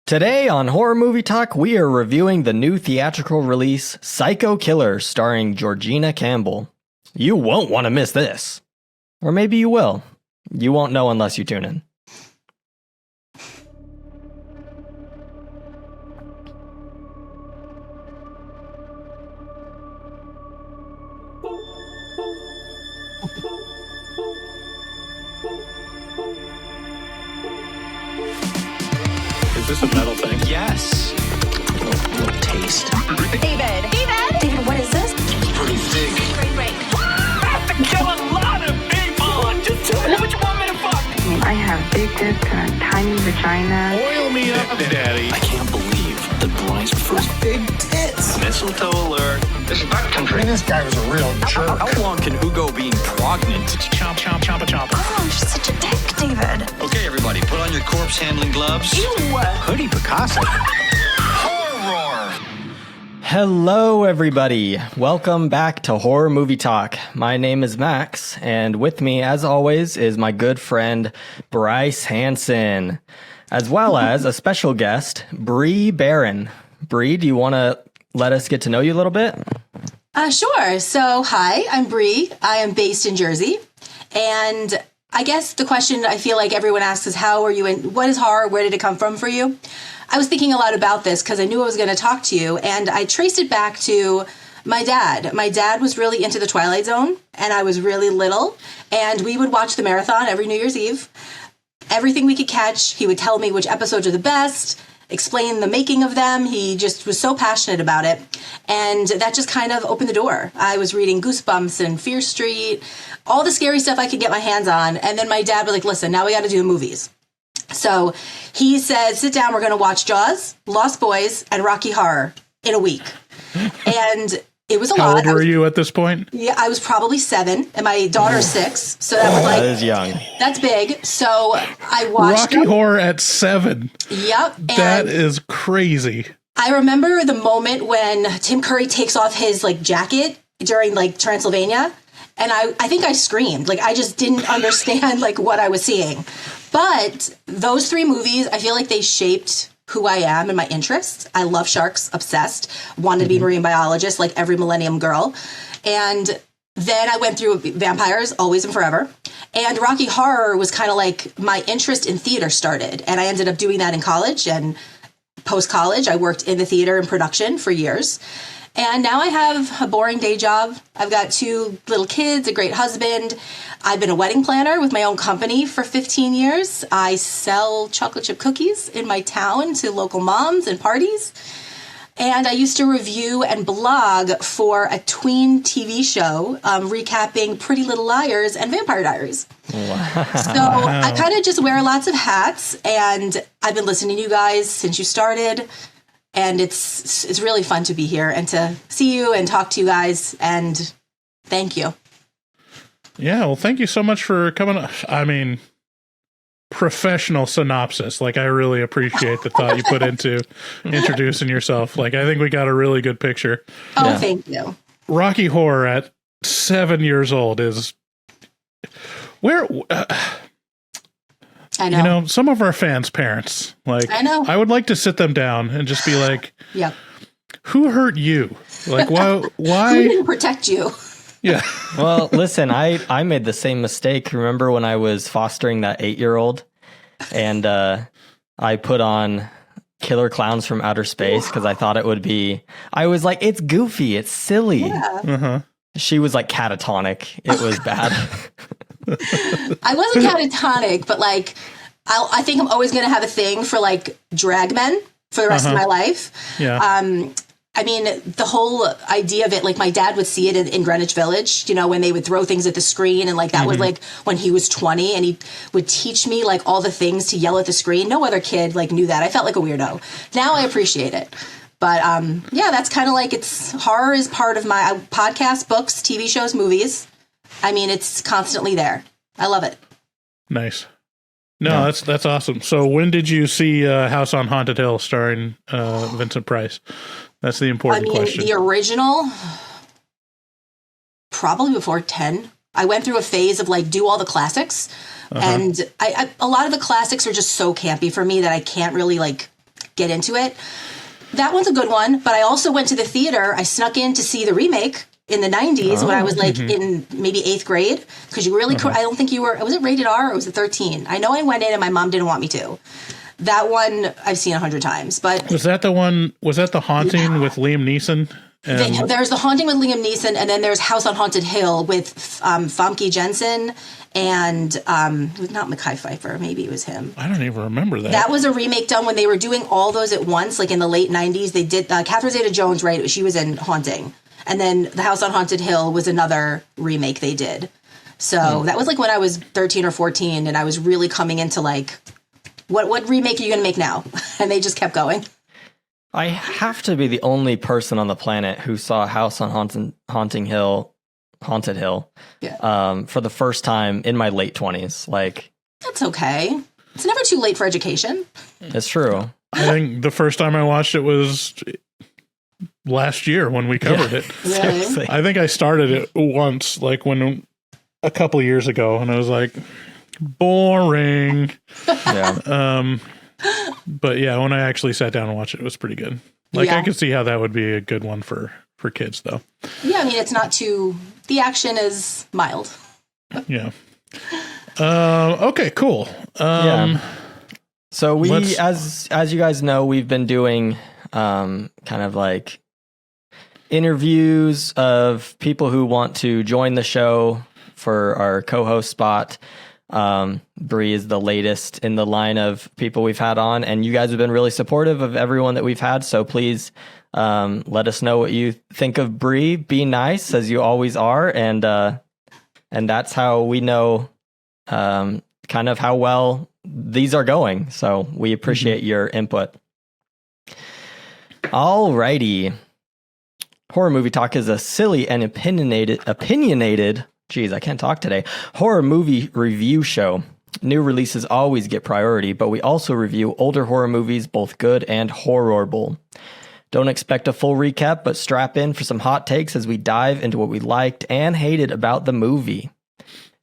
Today on Horror Movie Talk, we are reviewing the new theatrical release, Psycho Killer, starring Georgina Campbell. You won't want to miss this. Or maybe you will. You won't know unless you tune in. Is this a metal thing? Yes. Little taste. David, what is this? It's pretty thick. Great. I have to kill a lot of people. Just tell me what you want me to fuck. I have big tits and a tiny vagina. Oil me up, daddy. I can't believe that Bry's first big tits. Mistletoe alert. This is backcountry. This guy was a real jerk. How long can Hugo be pregnant? Chomp, chomp, chomp, chomp. Oh, you're such a dick, David. Okay, everybody, put on your corpse handling gloves. Ew. Hoodie Picasso. Hello, everybody. Welcome back to Horror Movie Talk. My name is Max, and with me, as always, is my good friend Bryce Hansen, as well as a special guest, Bree Barron. Bree, do you want to let us get to know you a little bit? Sure. So, hi, I'm Bree. I am based in Jersey. And I guess the question I feel like everyone asks is, how are you in? What is horror? Where did it come from for you? I was thinking a lot about this because I knew I was going to talk to you. And I traced it back to my dad. My dad was really into the Twilight Zone, and I was really little. And we would watch the marathon every New Year's Eve. Everything we could catch, he would tell me which episodes are the best, explain the making of them. He just was so passionate about it. And that just kind of opened the door. I was reading Goosebumps and Fear Street, all the scary stuff I could get my hands on. And then my dad was like, listen, now we got to do the movies. So he said, sit down, we're going to watch Jaws, Lost Boys, and Rocky Horror in a week. And it was a lot. How old were you at this point? Yeah, I was probably 7, and my daughter's 6. So that was That is young. that's big. So I watched Rocky Horror at 7. Yep. That is crazy. I remember the moment when Tim Curry takes off his jacket during Transylvania, and I think I screamed. I just didn't understand what I was seeing. But those 3 movies, I feel like they shaped who I am and my interests. I love sharks, obsessed, wanted to be a marine biologist like every millennium girl. And then I went through vampires, always and forever. And Rocky Horror was kind of like my interest in theater started. And I ended up doing that in college, and post-college, I worked in the theater and production for years. And now I have a boring day job. I've got 2 little kids, a great husband. I've been a wedding planner with my own company for 15 years. I sell chocolate chip cookies in my town to local moms and parties. And I used to review and blog for a tween TV show recapping Pretty Little Liars and Vampire Diaries. Wow. So I kind of just wear lots of hats, and I've been listening to you guys since you started. And it's really fun to be here and to see you and talk to you guys. And thank you. Yeah, well, thank you so much for coming. I mean, professional synopsis. I really appreciate the thought you put into introducing yourself. I think we got a really good picture. Oh, Yeah. Thank you. Rocky Horror at 7 years old is where... I know. Some of our fans' parents, I know. I would like to sit them down and just be like, Yep. who hurt you? Why? Who Why? didn't protect you? Yeah. Well, listen, I made the same mistake. Remember when I was fostering that 8-year-old, and I put on Killer Clowns from Outer Space because I thought it would be. I was like, it's goofy, it's silly. Yeah. Uh-huh. She was catatonic. It was bad. I wasn't catatonic, but I think I'm always going to have a thing for drag men for the rest of my life. Yeah. I mean, the whole idea of it, my dad would see it in Greenwich Village, when they would throw things at the screen, and that was when he was 20, and he would teach me all the things to yell at the screen. No other kid knew that. I felt like a weirdo. Now I appreciate it. But yeah, that's kind of horror is part of my podcast, books, TV shows, movies. I mean, it's constantly there. I love it. Nice. No, that's awesome. So when did you see House on Haunted Hill starring Vincent Price? That's the important question. The original, probably before 10. I went through a phase of do all the classics. And I a lot of the classics are just so campy for me that I can't really get into it. That one's a good one, but I also went to the theater. I snuck in to see the remake in the 90s when I was like in maybe 8th grade, because you really, I don't think you were, was it rated R or was it 13? I know I went in and my mom didn't want me to. That one I've seen 100 times, but. Was that the one, was that The Haunting with Liam Neeson? There's The Haunting with Liam Neeson, and then there's House on Haunted Hill with Famke Jensen and not Mekhi Phifer, maybe it was him. I don't even remember that. That was a remake done when they were doing all those at once, like in the late 90s. They did Catherine Zeta-Jones, right? She was in Haunting. And then The House on Haunted Hill was another remake they did. So that was like when I was 13 or 14, and I was really coming into like, what remake are you going to make now? And they just kept going. I have to be the only person on the planet who saw House on Haunted Hill for the first time in my late 20s. Like, that's okay. It's never too late for education. It's true. I think the first time I watched it was last year when we covered it. Really? I think I started it once, like when a couple of years ago, and I was like, boring. Yeah. But yeah, when I actually sat down and watched it, it was pretty good. Like I could see how that would be a good one for kids, though. Yeah, I mean, it's not too. The action is mild. Yeah. Okay. Cool. Yeah. So we, as you guys know, we've been doing kind of like interviews of people who want to join the show for our co-host spot. Bree is the latest in the line of people we've had on, and you guys have been really supportive of everyone that we've had. So please let us know what you think of Bree. Be nice, as you always are, and that's how we know kind of how well these are going. So we appreciate your input. Alrighty. Horror Movie Talk is a silly and opinionated. Geez, I can't talk today. Horror movie review show. New releases always get priority, but we also review older horror movies, both good and horrible. Don't expect a full recap, but strap in for some hot takes as we dive into what we liked and hated about the movie.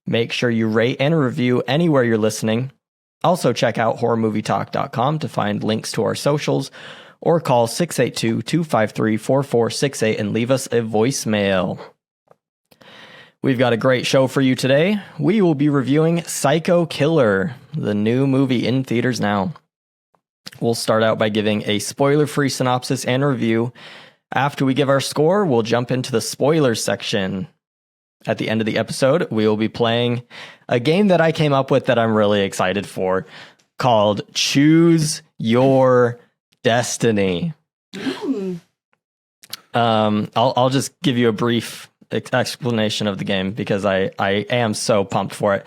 Make sure you rate and review anywhere you're listening. Also check out horrormovietalk.com to find links to our socials, or call 682-253-4468 and leave us a voicemail. We've got a great show for you today. We will be reviewing Psycho Killer, the new movie in theaters now. We'll start out by giving a spoiler-free synopsis and review. After we give our score, we'll jump into the spoilers section. At the end of the episode, we will be playing a game that I came up with that I'm really excited for, called Choose Your Destiny. I'll just give you a brief explanation of the game because I am so pumped for it.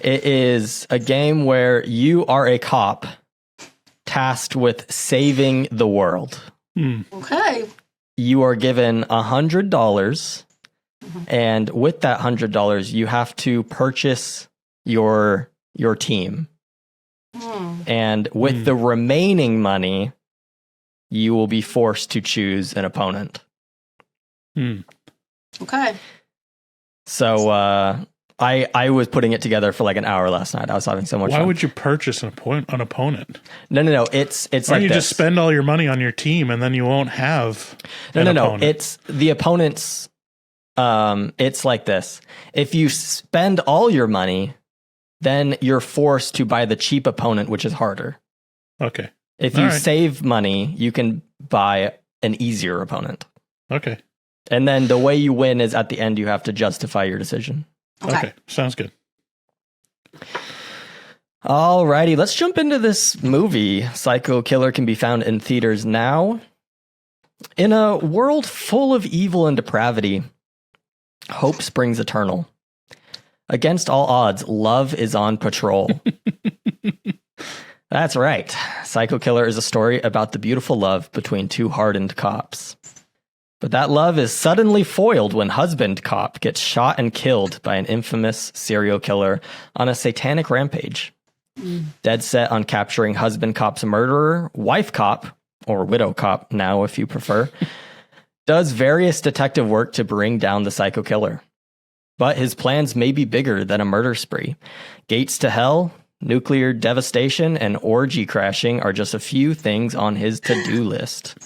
It is a game where you are a cop tasked with saving the world. Okay. You are given $100, and with that $100, you have to purchase your team. And with the remaining money, you will be forced to choose an opponent. Okay. So I was putting it together for like an hour last night. I was having so much fun. Why would you purchase an opponent? No. It's Why like don't you this. just spend all your money on your team and then you won't have an opponent? It's the opponents. It's like this. If you spend all your money, then you're forced to buy the cheap opponent, which is harder. Okay. If you save money, you can buy an easier opponent. Okay. And then the way you win is at the end, you have to justify your decision. Okay. Sounds good. Alrighty, let's jump into this movie. Psycho Killer can be found in theaters now. In a world full of evil and depravity, hope springs eternal. Against all odds, love is on patrol. That's right. Psycho Killer is a story about the beautiful love between two hardened cops. But that love is suddenly foiled when husband cop gets shot and killed by an infamous serial killer on a satanic rampage. Dead set on capturing husband cop's murderer, wife cop, or widow cop now if you prefer, does various detective work to bring down the psycho killer. But his plans may be bigger than a murder spree. Gates to hell, Nuclear devastation and orgy crashing are just a few things on his to-do list.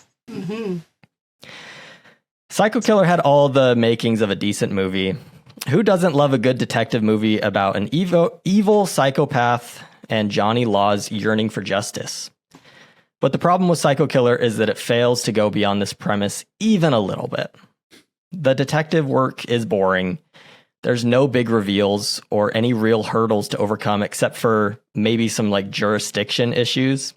Psycho Killer had all the makings of a decent movie. Who doesn't love a good detective movie about an evil psychopath and Johnny Law's yearning for justice? But the problem with Psycho Killer is that it fails to go beyond this premise even a little bit. The detective work is boring. There's no big reveals or any real hurdles to overcome except for maybe some like jurisdiction issues.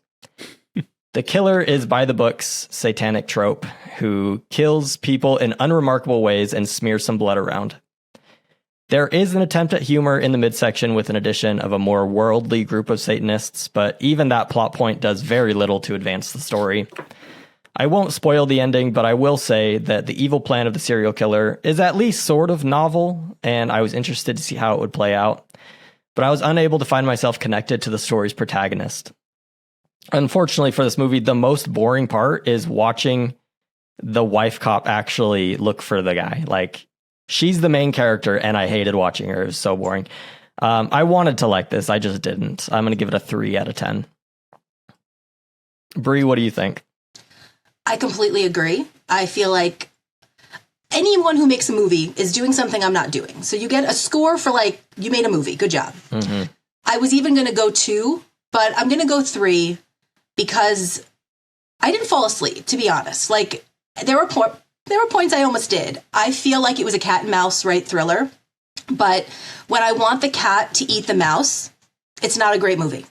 The killer is by the book's satanic trope who kills people in unremarkable ways and smears some blood around. There is an attempt at humor in the midsection with an addition of a more worldly group of Satanists, but even that plot point does very little to advance the story. I won't spoil the ending, but I will say that the evil plan of the serial killer is at least sort of novel, and I was interested to see how it would play out. But I was unable to find myself connected to the story's protagonist. Unfortunately for this movie, the most boring part is watching the wife cop actually look for the guy. Like, she's the main character, and I hated watching her. It was so boring. I wanted to like this. I just didn't. I'm going to give it a 3 out of 10. Bree, what do you think? I completely agree. I feel like anyone who makes a movie is doing something I'm not doing. So you get a score for like, you made a movie. Good job. Mm-hmm. I was even going to go 2, but I'm going to go 3 because I didn't fall asleep, to be honest. Like, there were points I almost did. I feel like it was a cat and mouse, right, thriller. But when I want the cat to eat the mouse, it's not a great movie.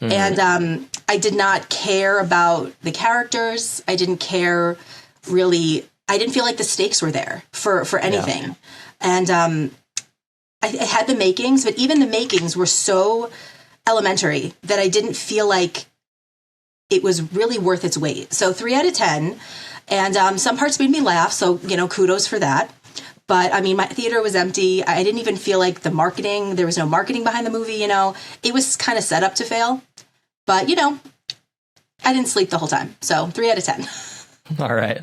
Mm-hmm. And I did not care about the characters. I didn't care really. I didn't feel like the stakes were there for anything. Yeah. And I had the makings, but even the makings were so elementary that I didn't feel like it was really worth its weight. So 3 out of 10. And some parts made me laugh. So, kudos for that. But I mean, my theater was empty. I didn't even feel like there was no marketing behind the movie. It was kind of set up to fail. But, I didn't sleep the whole time. So 3 out of 10. All right.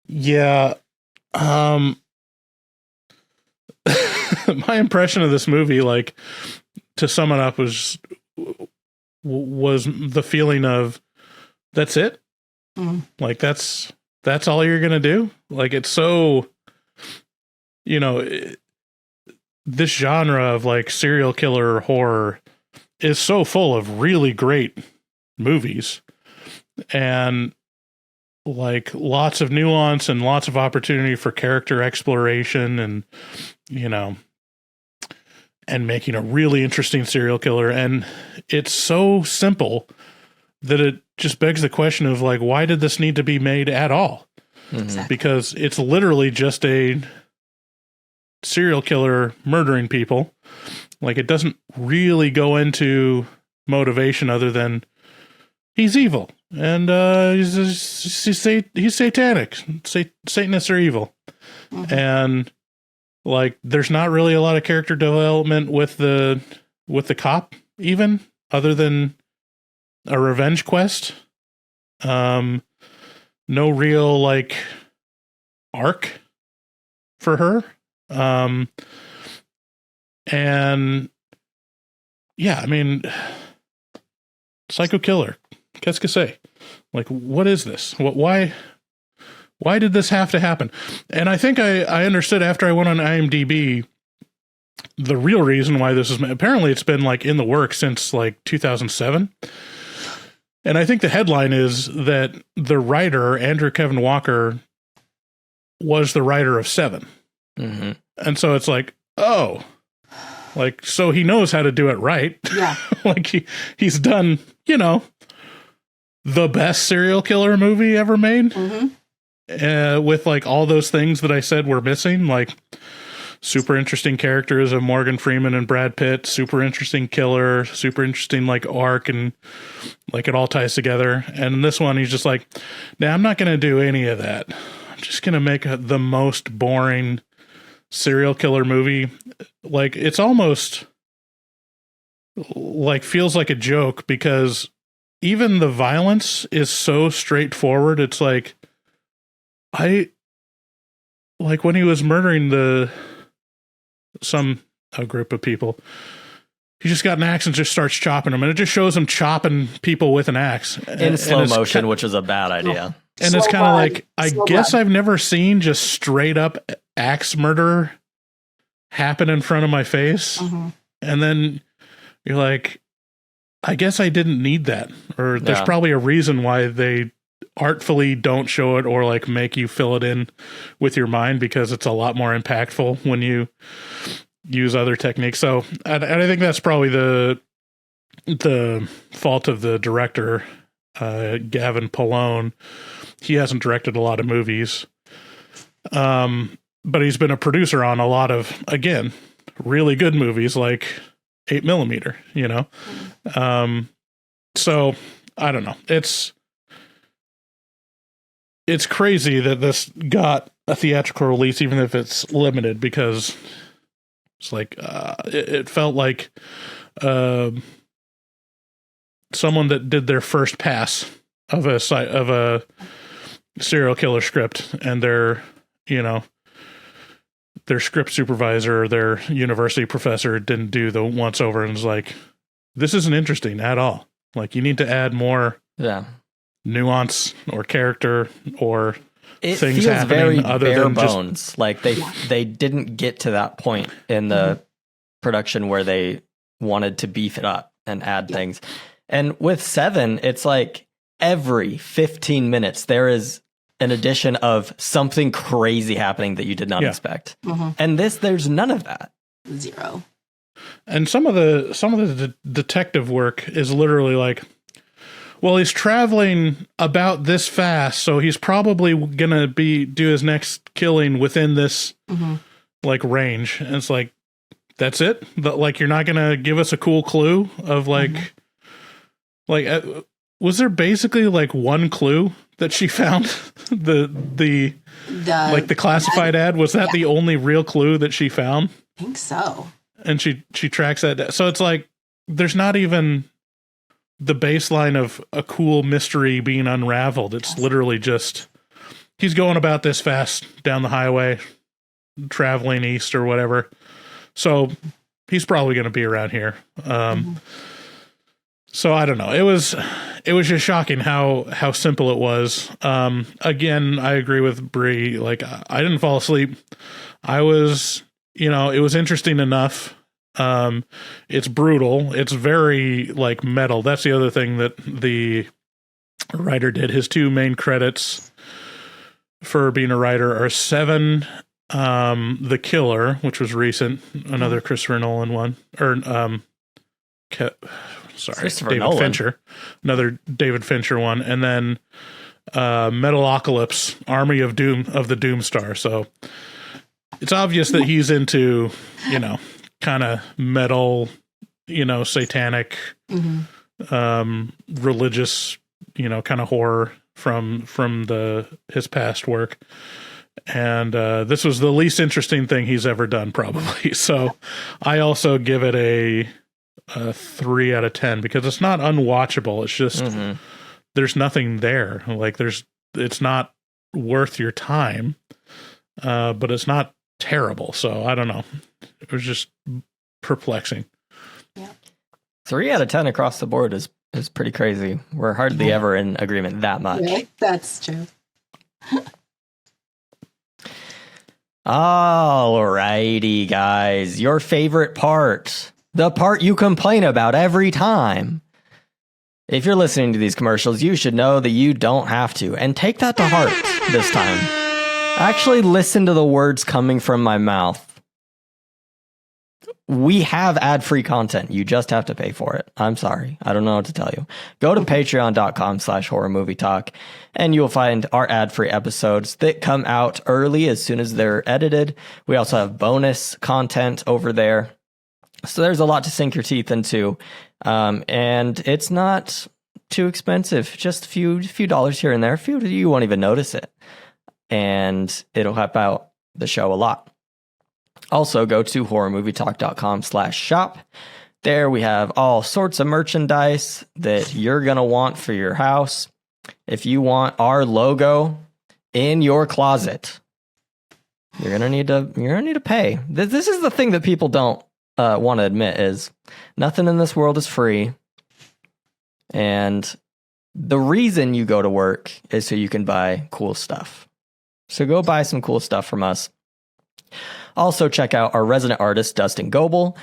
Yeah. My impression of this movie, like, to sum it up, was the feeling of, that's it? Mm. Like, that's all you're going to do? Like, it's so, this genre of, like, serial killer horror is so full of really great movies and, like, lots of nuance and lots of opportunity for character exploration and, and making a really interesting serial killer. And it's so simple that it just begs the question of, like, why did this need to be made at all? Exactly. Because it's literally just a serial killer murdering people. Like, it doesn't really go into motivation other than he's evil and he's satanic. Satanists are evil. Mm-hmm. And, like, there's not really a lot of character development with the cop, even, other than a revenge quest. No real, like, arc for her. And yeah, I mean, Psycho Killer, qu'est-ce que c'est? Like, what is this? Why did this have to happen? And I think I understood after I went on IMDb the real reason why this is. Apparently it's been, like, in the works since, like, 2007. And I think the headline is that the writer, Andrew Kevin Walker, was the writer of Seven. Mm-hmm. And so it's like, oh, like, so he knows how to do it right. Yeah. Like, he's done, the best serial killer movie ever made. Mm-hmm. With, like, all those things that I said were missing, like super interesting characters of Morgan Freeman and Brad Pitt, super interesting killer, super interesting, like, arc, and, like, it all ties together. And in this one, he's just like, nah, I'm not going to do any of that. I'm just going to make the most boring serial killer movie. Like, it's almost, like, feels like a joke because even the violence is so straightforward. It's like, like, when he was murdering a group of people, he just got an axe and just starts chopping them, and it just shows him chopping people with an axe in slow motion, which was a bad idea. And So it's kind of bad. like, I So guess bad. I've never seen just straight up axe murder happen in front of my face. Mhm. And then you're like, I guess I didn't need that. Or there's Yeah. probably a reason why they artfully don't show it or like make you fill it in with your mind, because it's a lot more impactful when you use other techniques. So I think that's probably the fault of the director, Gavin Polone. He hasn't directed a lot of movies, but he's been a producer on a lot of, again, really good movies like 8mm, you know? So I don't know. It's crazy that this got a theatrical release, even if it's limited, because it's like, it felt like, someone that did their first pass of a serial killer script, and their script supervisor or their university professor didn't do the once over and was like, this isn't interesting at all. Like, you need to add more nuance or character or It things feels happening very other bare than bones. Like they didn't get to that point in the production where they wanted to beef it up and add things. And with 7, it's like every 15 minutes there is an addition of something crazy happening that you did not expect. And there's none of that. Zero. And some of the detective work is literally like, well, he's traveling about this fast, so he's probably gonna do his next killing within this like range. And it's like, that's it. Like, you're not gonna give us a cool clue of like, was there basically like one clue that she found? the classified ad, was that the only real clue that she found? I think so. And she tracks that down. So it's like, there's not even the baseline of a cool mystery being unraveled. It's literally just, he's going about this fast down the highway, traveling east or whatever. So he's probably going to be around here. So I don't know. It was just shocking how simple it was. Again, I agree with Bree. Like, I didn't fall asleep. I was, it was interesting enough. It's brutal. It's very like metal. That's the other thing that the writer did. His 2 main credits for being a writer are 7, The Killer, which was recent, another Christopher Nolan one, or David Nolan. Fincher, another David Fincher one, and then Metalocalypse, Army of Doom, of the Doomstar. So it's obvious that he's into, kind of metal, satanic, religious, kind of horror from his past work. And this was the least interesting thing he's ever done, probably. So I also give it a 3 out of 10, because it's not unwatchable. It's just there's nothing there. Like, it's not worth your time, but it's not terrible. So I don't know. It was just perplexing. 3 out of 10 across the board is pretty crazy. We're hardly ever in agreement that much. Yeah, that's true. Alrighty, guys. Your favorite part. The part you complain about every time. If you're listening to these commercials, you should know that you don't have to. And take that to heart this time. Actually listen to the words coming from my mouth. We have ad-free content. You just have to pay for it. I'm sorry. I don't know what to tell you. Go to patreon.com/horrormovietalk and you'll find our ad-free episodes that come out early as soon as they're edited. We also have bonus content over there. So there's a lot to sink your teeth into. And it's not too expensive. Just a few dollars here and there. You won't even notice it. And it'll help out the show a lot. Also, go to horrormovietalk.com/shop. There we have all sorts of merchandise that you're going to want for your house. If you want our logo in your closet, you're going to need to pay. This is the thing that people don't want to admit is nothing in this world is free. And the reason you go to work is so you can buy cool stuff. So go buy some cool stuff from us. Also, check out our resident artist, Dustin Goebel.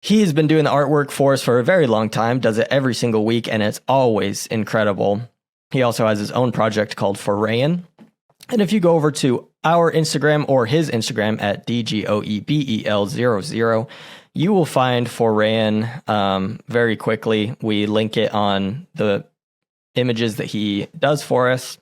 He's been doing the artwork for us for a very long time, does it every single week, and it's always incredible. He also has his own project called Forayan. And if you go over to our Instagram or his Instagram at DGOEBEL00, you will find Forayan very quickly. We link it on the images that he does for us.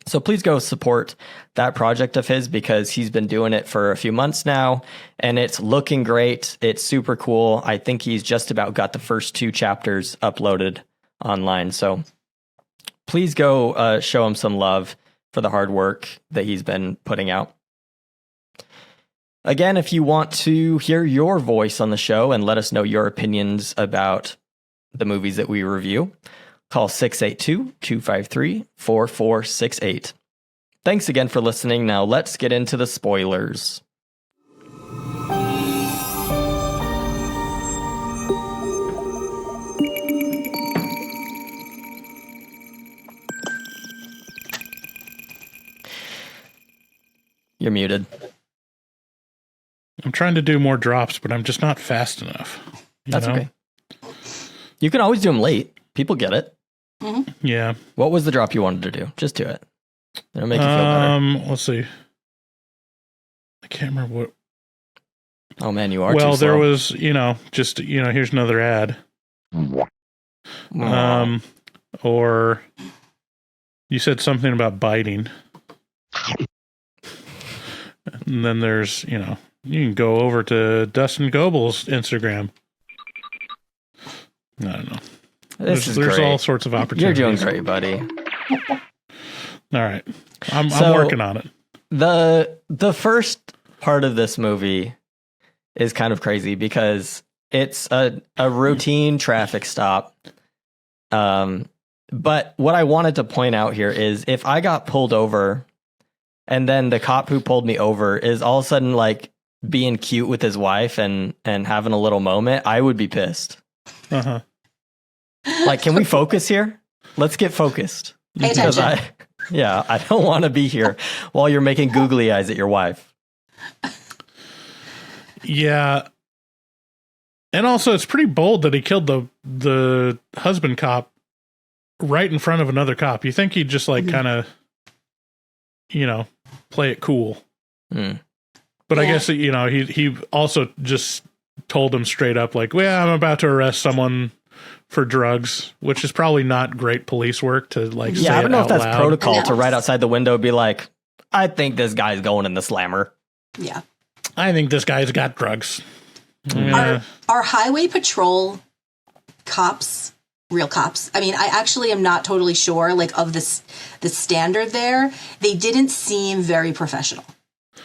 So please go support that project of his because he's been doing it for a few months now and it's looking great. It's super cool. I think he's just about got the first 2 chapters uploaded online. So please go show him some love for the hard work that he's been putting out. Again, if you want to hear your voice on the show and let us know your opinions about the movies that we review, call 682-253-4468. Thanks again for listening. Now let's get into the spoilers. You're muted. I'm trying to do more drops, but I'm just not fast enough. That's okay. You can always do them late. People get it. Mm-hmm. Yeah. What was the drop you wanted to do? Just do it. It'll make you feel better. Let's see. I can't remember what. Oh man, you are. Well, too slow. there was, here's another ad. Or you said something about biting. And then there's, you can go over to Dustin Goebel's Instagram. I don't know. There's all sorts of opportunities. You're doing great, buddy. All right. I'm working on it. The first part of this movie is kind of crazy because it's a routine traffic stop. But what I wanted to point out here is if I got pulled over and then the cop who pulled me over is all of a sudden like being cute with his wife and having a little moment, I would be pissed. Uh-huh. Like, can we focus here? Let's get focused. Pay attention. I don't want to be here while you're making googly eyes at your wife. Yeah. And also, it's pretty bold that he killed the husband cop right in front of another cop. You think he'd just like kind of, play it cool. Mm. But I guess, he also just told him straight up like, well, I'm about to arrest someone for drugs, which is probably not great police work to like say I don't know if that's loud. protocol to right outside the window be like, I think this guy's going in the slammer. Yeah. I think this guy's got drugs. Yeah. Are highway patrol cops real cops? I mean, I actually am not totally sure, like, of the standard there. They didn't seem very professional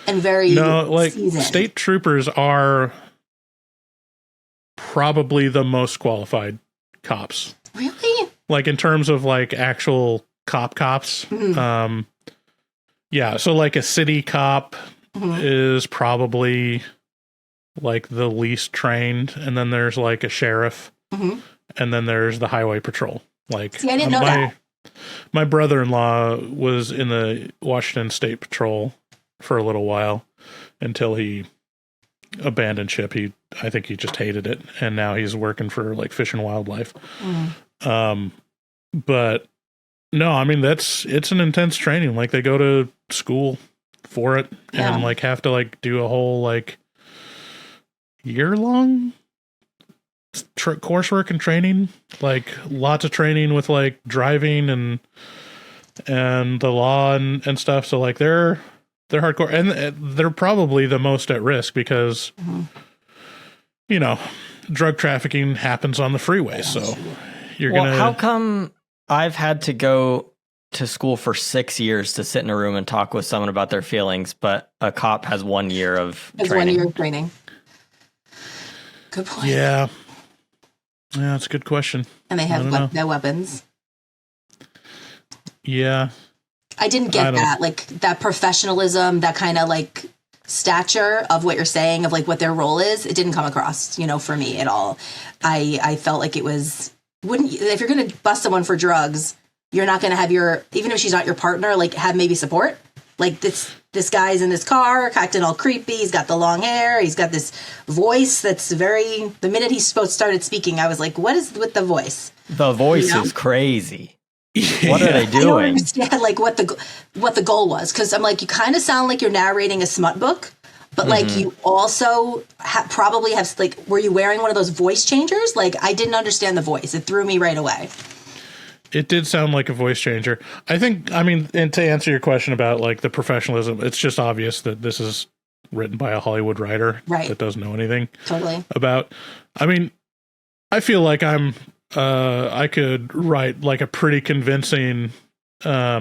and very seasoned. State troopers are probably the most qualified cops. Really? Like in terms of like actual cops. Mm-hmm. So like a city cop is probably like the least trained, and then there's like a sheriff, and then there's the highway patrol. Like, see, I didn't know that. My brother-in-law was in the Washington State Patrol for a little while until he abandoned ship. I think he just hated it, and now he's working for like Fish and Wildlife. But no, I mean it's an intense training. Like they go to school for it and like have to like do a whole like year-long coursework and training, like lots of training with like driving and the law and stuff. So like they're hardcore, and they're probably the most at risk because drug trafficking happens on the freeway. So you're gonna. How come I've had to go to school for 6 years to sit in a room and talk with someone about their feelings, but a cop has 1 year of training? 1 year of training. Good point. Yeah, that's a good question. And they have no weapons. Yeah. I didn't get that, like that professionalism, that kind of like stature of what you're saying, of like what their role is, it didn't come across, for me at all. I felt like it was, if you're going to bust someone for drugs, you're not going to have even if she's not your partner, like have maybe support. Like this guy's in this car, acting all creepy. He's got the long hair. He's got this voice that's the minute he started speaking, I was like, what is with the voice? The voice is crazy. What are they doing? I don't understand like what the goal was. Cause I'm like, you kind of sound like you're narrating a smut book, but like you also probably have like, were you wearing one of those voice changers? Like I didn't understand the voice. It threw me right away. It did sound like a voice changer. I mean, and to answer your question about like the professionalism, it's just obvious that this is written by a Hollywood writer that doesn't know anything about. I mean, I feel like I could write like a pretty convincing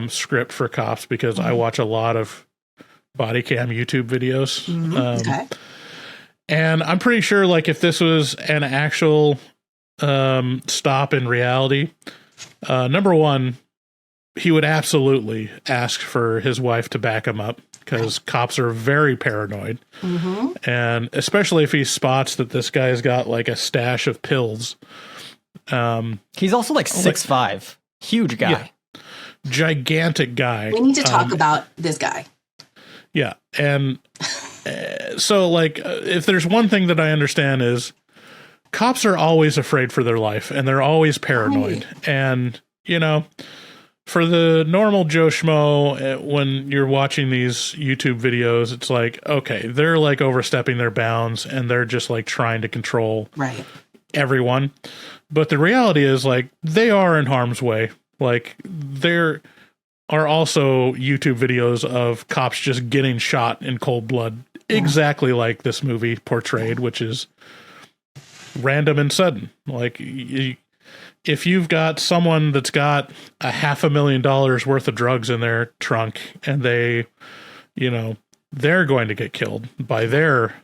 script for cops because I watch a lot of body cam YouTube videos. And I'm pretty sure like if this was an actual stop in reality, number one, he would absolutely ask for his wife to back him up because cops are very paranoid. And especially if he spots that this guy's got like a stash of pills. He's also like 6'5", huge guy. Yeah, gigantic guy. We need to talk about this guy. Yeah. And so like, if there's one thing that I understand is cops are always afraid for their life and they're always paranoid. And, for the normal Joe Schmo, when you're watching these YouTube videos, it's like, okay, they're like overstepping their bounds and they're just like trying to control everyone. But the reality is like they are in harm's way. Like there are also YouTube videos of cops just getting shot in cold blood, exactly like this movie portrayed, which is random and sudden. Like if you've got someone that's got $500,000 worth of drugs in their trunk and they're going to get killed by their,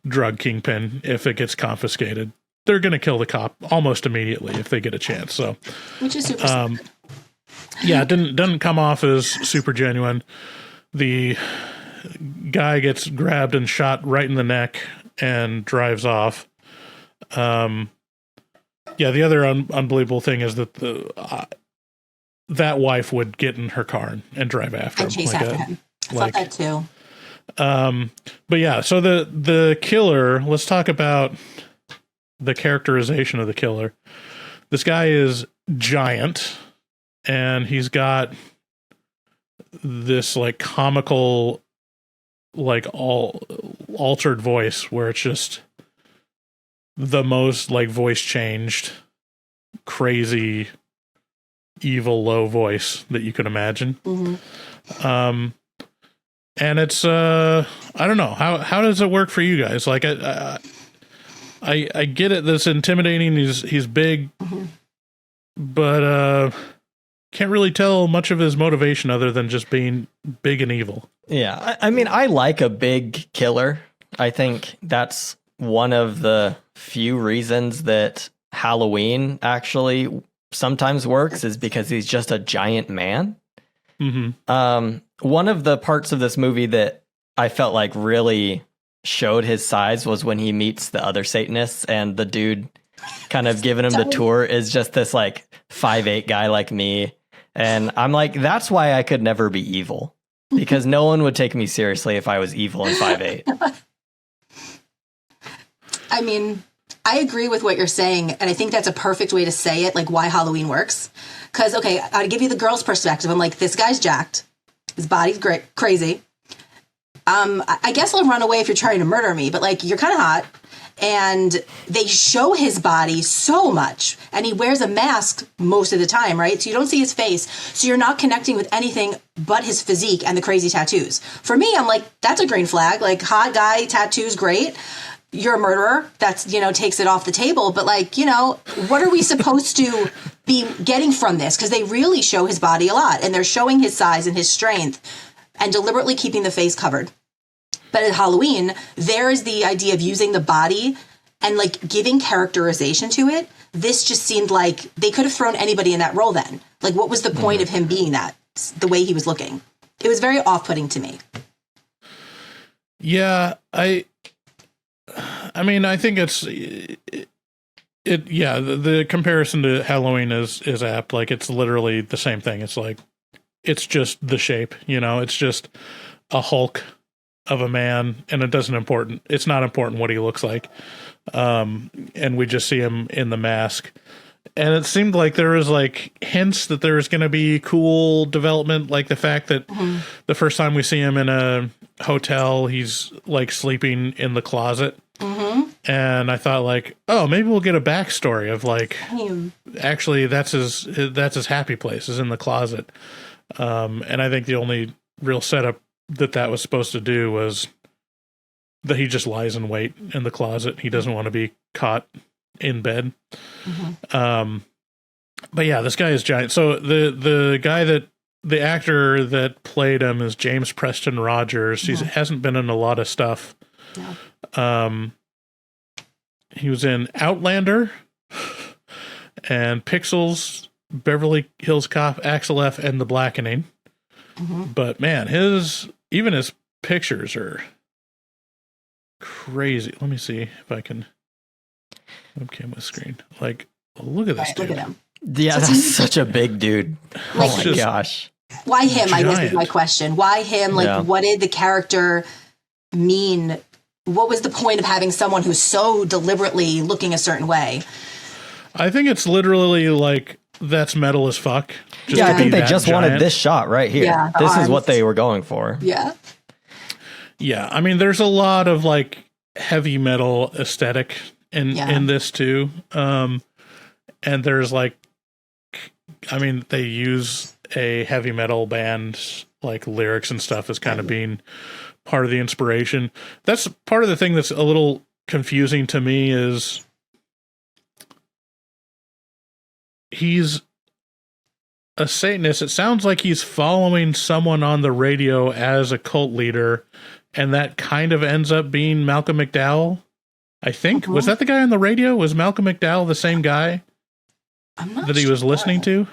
drug kingpin if it gets confiscated. They're going to kill the cop almost immediately if they get a chance. So, which is super sad. Yeah, it doesn't come off as super genuine. The guy gets grabbed and shot right in the neck and drives off. Yeah, the other unbelievable thing is that that wife would get in her car and drive after him. Chase after him. I thought that too. But yeah, so the killer, let's talk about the characterization of the killer. This guy is giant and he's got this like comical, like altered voice where it's just the most like voice changed, crazy, evil, low voice that you can imagine. And it's, I don't know, how does it work for you guys? Like, I get it. That's intimidating. He's big, but, can't really tell much of his motivation other than just being big and evil. Yeah. I mean, I like a big killer. I think that's one of the few reasons that Halloween actually sometimes works is because he's just a giant man. One of the parts of this movie that I felt like really showed his size was when he meets the other Satanists and the dude kind of giving him the tour is just this like 5'8" guy like me. And I'm like, that's why I could never be evil, because no one would take me seriously if I was evil and 5'8". I mean, I agree with what you're saying, and I think that's a perfect way to say it, like why Halloween works. Because, okay, I'll give you the girl's perspective. I'm like, this guy's jacked. His body's great, crazy. I guess I'll run away if you're trying to murder me, but like, you're kind of hot. And they show his body so much, and he wears a mask most of the time, right? So you don't see his face. So you're not connecting with anything but his physique and the crazy tattoos. For me, I'm like, that's a green flag. Like, hot guy, tattoos, great. You're a murderer. That's, takes it off the table. But like, what are we supposed to be getting from this? Because they really show his body a lot, and they're showing his size and his strength and deliberately keeping the face covered. But at Halloween, there is the idea of using the body and like giving characterization to it. This just seemed like they could have thrown anybody in that role then. Like, what was the point of him being that, the way he was looking? It was very off-putting to me. Yeah, I mean, I think the comparison to Halloween is apt. Like, it's literally the same thing. It's like, it's just the shape, it's just a hulk of a man, and it's not important what he looks like. And we just see him in the mask. And it seemed like there was like hints that there was going to be cool development, like the fact that the first time we see him in a hotel, he's like sleeping in the closet. And I thought, like, oh, maybe we'll get a backstory of like, actually that's his happy place, is in the closet. And I think the only real setup that was supposed to do was that he just lies in wait in the closet. He doesn't want to be caught in bed. But yeah, this guy is giant. So the actor that played him is James Preston Rogers. He hasn't been in a lot of stuff. No. He was in Outlander and Pixels, Beverly Hills Cop, Axel F, and The Blackening. But man, his pictures are crazy. Let me see if I can webcam with screen. Like, look at this dude. Look at him. Yeah, that's such a big dude. Oh my gosh. Why him? Giant. I guess is my question. Why him? Like, what did the character mean? What was the point of having someone who's so deliberately looking a certain way? I think it's literally like, that's metal as fuck. I think they just wanted this shot right here. Yeah, this is what they were going for. Yeah. Yeah, I mean, there's a lot of like heavy metal aesthetic in this too. And there's like, I mean, they use a heavy metal band, like lyrics and stuff, as kind of being part of the inspiration. That's part of the thing that's a little confusing to me, is he's a Satanist. It sounds like he's following someone on the radio as a cult leader, and that kind of ends up being Malcolm McDowell, I think. Was that the guy on the radio? Was Malcolm McDowell the same guy that he was listening to?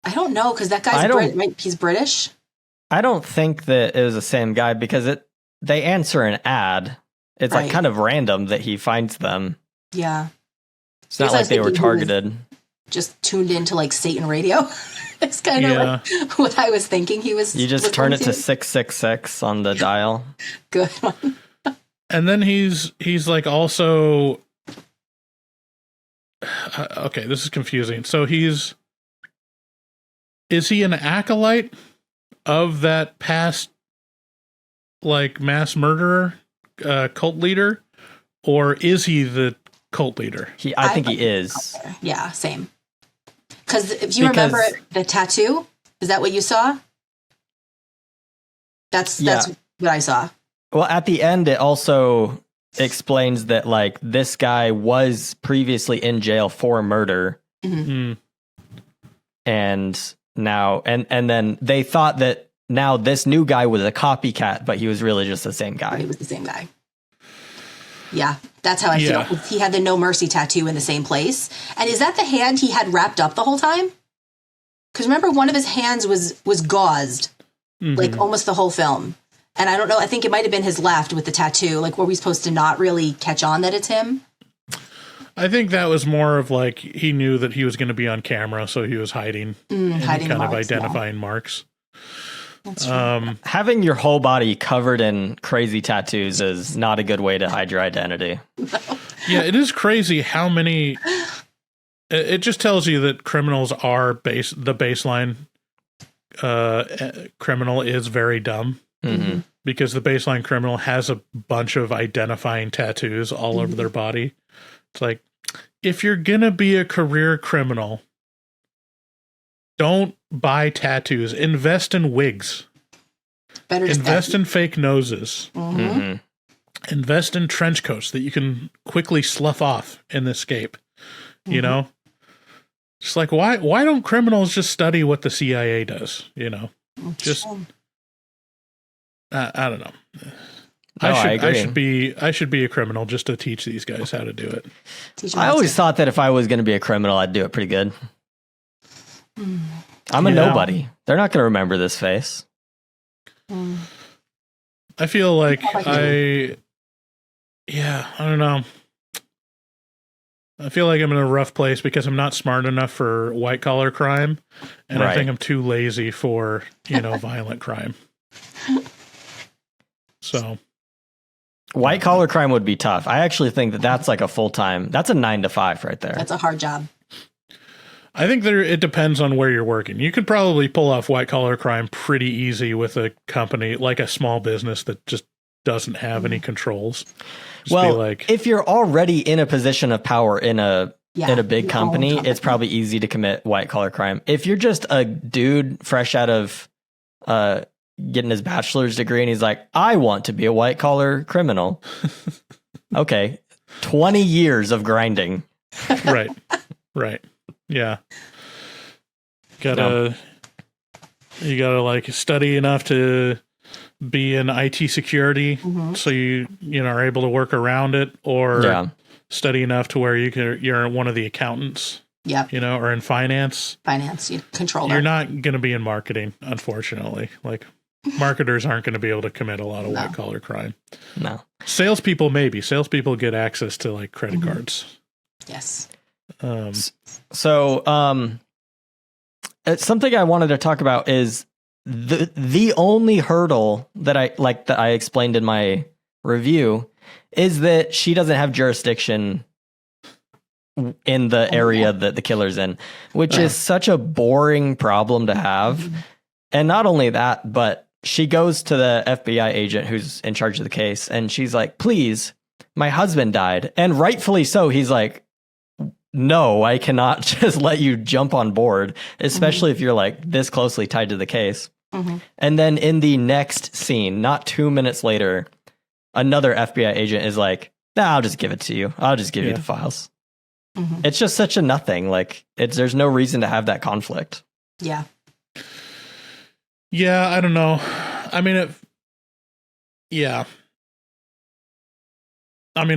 I don't know, because that guy's he's British. I don't think that it was the same guy, because they answer an ad. It's like kind of random that he finds them. Yeah. It's not like they were targeted. Just tuned into like Satan radio. It's kind of like what I was thinking he was. You just turn it to 666 on the dial. Good one. And then he's like also, okay, this is confusing. So is he an acolyte of that past like mass murderer cult leader, or is he the cult leader? I think he is. Yeah, same. Because if you remember the tattoo, is that what you saw? That's what I saw. Well, at the end, it also explains that like this guy was previously in jail for murder, and now and then they thought that now this new guy was a copycat, but he was really just the same guy. He was the same guy. Yeah, that's how I feel. He had the No Mercy tattoo in the same place. And is that the hand he had wrapped up the whole time? Because remember, one of his hands was gauzed, like almost the whole film. And I don't know, I think it might have been his left with the tattoo. Like, were we supposed to not really catch on that it's him? I think that was more of like, he knew that he was going to be on camera, so he was hiding hiding kind marks, of identifying marks. That's true. Having your whole body covered in crazy tattoos is not a good way to hide your identity. Yeah, it is crazy how many. It just tells you that criminals are the baseline criminal is very dumb. Because the baseline criminal has a bunch of identifying tattoos all over their body. It's like, if you're going to be a career criminal, don't buy tattoos. Invest in wigs. Invest in fake noses. Invest in trench coats that you can quickly slough off and escape. You know? It's like, why don't criminals just study what the CIA does? You know? Just... I don't know. No, I agree. I should be a criminal just to teach these guys how to do it. I always thought that if I was going to be a criminal, I'd do it pretty good. I'm a nobody. They're not going to remember this face. I feel like How about you? I don't know. I feel like I'm in a rough place because I'm not smart enough for white collar crime, and I think I'm too lazy for, violent crime. So White collar crime would be tough. I actually think that's like a full-time, that's a 9 to 5 right there. That's a hard job. I think it depends on where you're working. You could probably pull off white collar crime pretty easy with a company, like a small business that just doesn't have any controls. Well, if you're already in a position of power in a big company, it's probably easy to commit white collar crime. If you're just a dude fresh out of getting his bachelor's degree and he's like, I want to be a white collar criminal. Okay. 20 years of grinding. Right. Yeah. You gotta like study enough to be in IT security, so you are able to work around it, or study enough to where you're one of the accountants. Yep. Or in finance. You controller. You're not going to be in marketing, unfortunately. Like marketers aren't going to be able to commit a lot of white collar crime. No. Salespeople maybe. Salespeople get access to like credit cards. Yes. Something I wanted to talk about is the only hurdle that I explained in my review is that she doesn't have jurisdiction in the area that the killer's in, which is such a boring problem to have. And not only that, but she goes to the FBI agent who's in charge of the case, and she's like, please, my husband died. And rightfully so. He's like, no, I cannot just let you jump on board, especially if you're like this closely tied to the case. And then in the next scene, not 2 minutes later, another FBI agent is like, nah, I'll just give it to you. I'll just give you the files. It's just such a nothing. Like there's no reason to have that conflict. Yeah. Yeah. I don't know. I mean,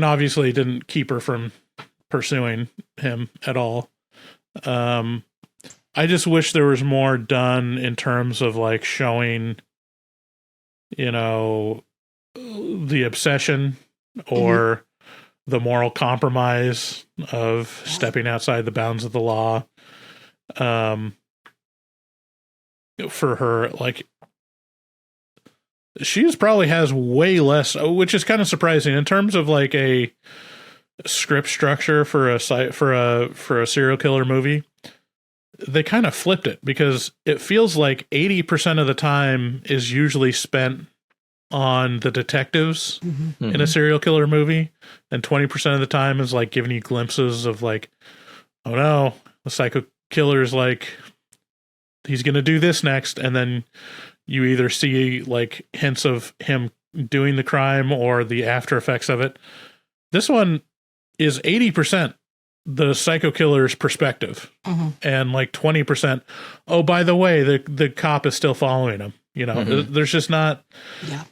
obviously it didn't keep her from pursuing him at all. I just wish there was more done in terms of like showing, the obsession or the moral compromise of stepping outside the bounds of the law. For her, like, she probably has way less, which is kind of surprising in terms of like a script structure for a serial killer movie. They kind of flipped it because it feels like 80% of the time is usually spent on the detectives in a serial killer movie, and 20% of the time is like giving you glimpses of like, oh no, the psycho killer is like, he's going to do this next. And then you either see like hints of him doing the crime or the after effects of it. This one is 80% the psycho killer's perspective, and like 20%, oh, by the way, the cop is still following him. There's just not. Yeah.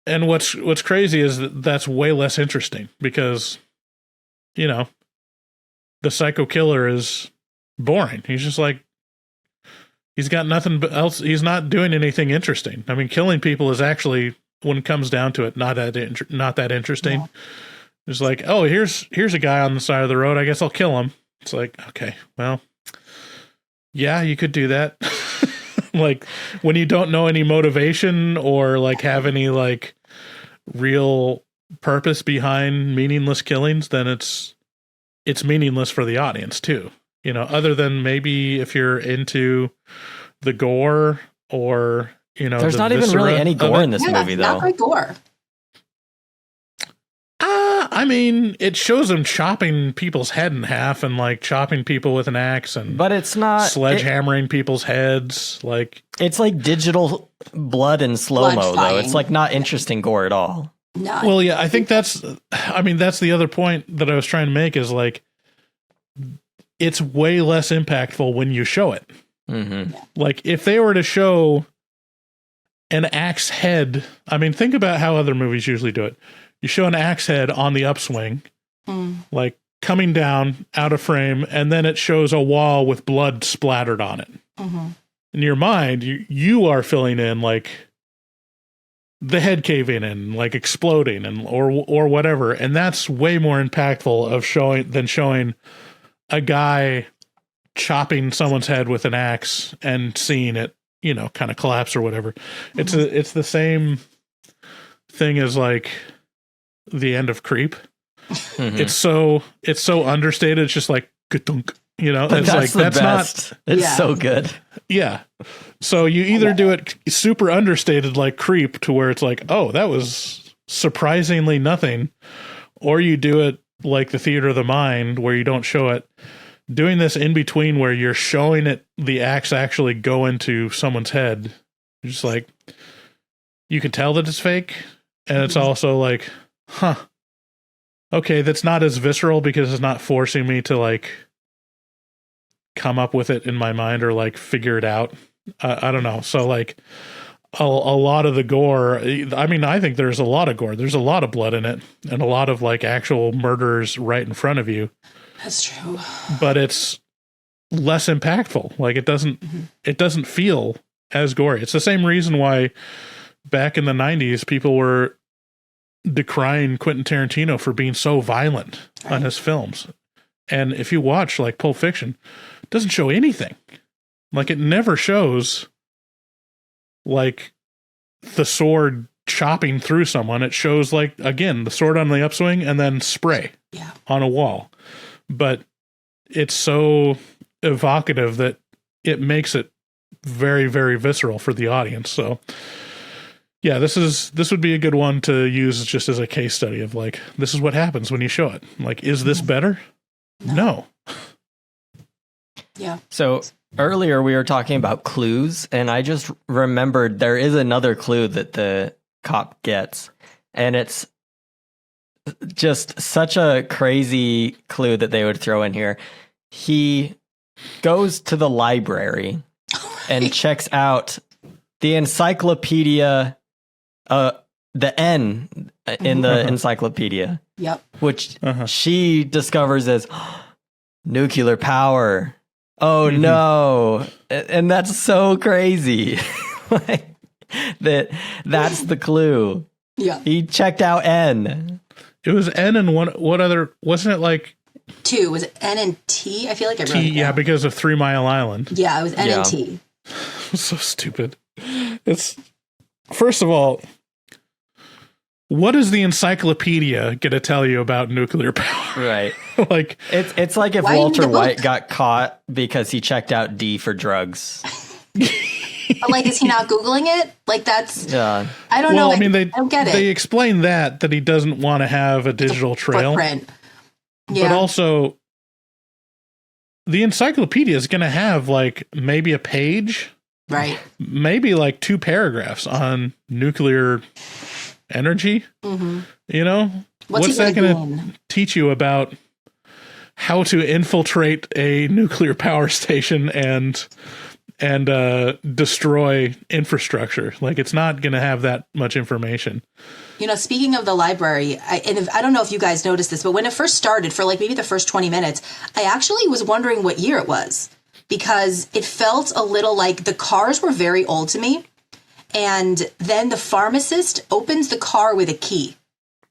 And what's crazy is that's way less interesting because, the psycho killer is boring. He's just like, he's got nothing else. He's not doing anything interesting. I mean, killing people is actually, when it comes down to it, not that interesting. Yeah. It's like, oh, here's a guy on the side of the road. I guess I'll kill him. It's like, okay, well, yeah, you could do that. Like when you don't know any motivation or like have any like real purpose behind meaningless killings, then it's meaningless for the audience too. Other than maybe if you're into the gore or, there's not even really any gore in this movie though. Not great gore. I mean, it shows them chopping people's head in half and like chopping people with an axe, but it's not sledgehammering people's heads. Like it's like digital blood and slow-mo though. It's like not interesting gore at all. No. Well, yeah, I think that's the other point that I was trying to make is like, it's way less impactful when you show it. Like if they were to show an axe head, I mean, think about how other movies usually do it. You show an axe head on the upswing, like coming down out of frame, and then it shows a wall with blood splattered on it. In your mind, you are filling in like the head caving in, like exploding and or whatever. And that's way more impactful of showing a guy chopping someone's head with an axe and seeing it, you know, kind of collapse or whatever. It's the same thing as like the end of Creep. It's so understated. It's just like ka-dunk, you know. But it's like that's best. not. It's so good. Yeah. So you either do it super understated like Creep to where it's like, oh, that was surprisingly nothing, or you do it like the Theater of the Mind where you don't show it. Doing this in between where you're showing it, the axe actually go into someone's head, just like you can tell that it's fake, and it's also like, huh, okay, that's not as visceral because it's not forcing me to like come up with it in my mind or like figure it out. I don't know. So like a lot of the gore, I mean, I think there's a lot of gore. There's a lot of blood in it and a lot of like actual murders right in front of you. That's true. But it's less impactful. Like it doesn't feel as gory. It's the same reason why back in the 90s people were decrying Quentin Tarantino for being so violent on his films. And if you watch like Pulp Fiction, it doesn't show anything. Like it never shows like the sword chopping through someone. It shows like, again, the sword on the upswing and then spray on a wall. But it's so evocative that it makes it very, very visceral for the audience. So yeah, this would be a good one to use just as a case study of like, this is what happens when you show it. Like, is this better? No. Yeah. So earlier we were talking about clues, and I just remembered there is another clue that the cop gets, and it's just such a crazy clue that they would throw in here. He goes to the library and checks out the encyclopedia, the N in the encyclopedia. Yep. Which she discovers as nuclear power. Oh no. And that's so crazy. Like that's the clue. Yeah. He checked out N. It was N and what other, wasn't it like 2? Was it N and T? I feel like I wrote T, it yeah, down. because of 3 Mile Island. Yeah, it was N and T. So stupid. It's, first of all, what is the encyclopedia going to tell you about nuclear power? Right. Like It's like if Why you need Walter the book? White got caught because he checked out D for drugs. But like, is he not Googling it? Like that's, Yeah. I don't know. well, I mean, I don't get it. they explain that he doesn't want to have a digital trail. Footprint. Yeah. But also, the encyclopedia is going to have like maybe a page, right. maybe like 2 paragraphs on nuclear energy. You know, what's that going to teach you about how to infiltrate a nuclear power station and destroy infrastructure? Like, it's not going to have that much information. You know, speaking of the library, I don't know if you guys noticed this, but when it first started, for like maybe the first 20 minutes, I actually was wondering what year it was, because it felt a little like the cars were very old to me. And then the pharmacist opens the car with a key,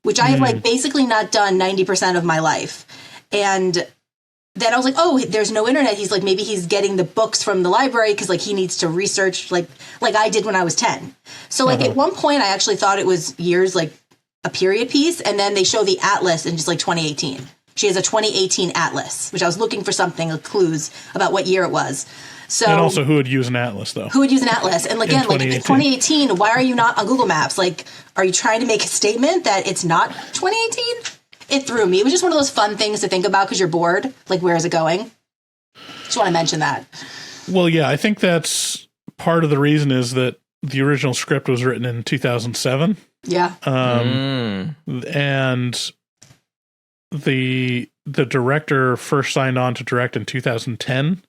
which I have like basically not done 90% of my life. And then I was like, oh, there's no internet. He's like, maybe he's getting the books from the library because like he needs to research like I did when I was 10. So like at one point I actually thought it was years, like a period piece. And then they show the atlas in just like 2018. She has a 2018 atlas, which I was looking for something, like clues about what year it was. So, and also, who would use an atlas, though? Who would use an atlas? And again, like in 2018, why are you not on Google Maps? Like, are you trying to make a statement that it's not 2018? It threw me. It was just one of those fun things to think about because you're bored. Like, where is it going? Just want to mention that. Well, yeah, I think that's part of the reason is that the original script was written in 2007. Yeah. And the director first signed on to direct in 2010.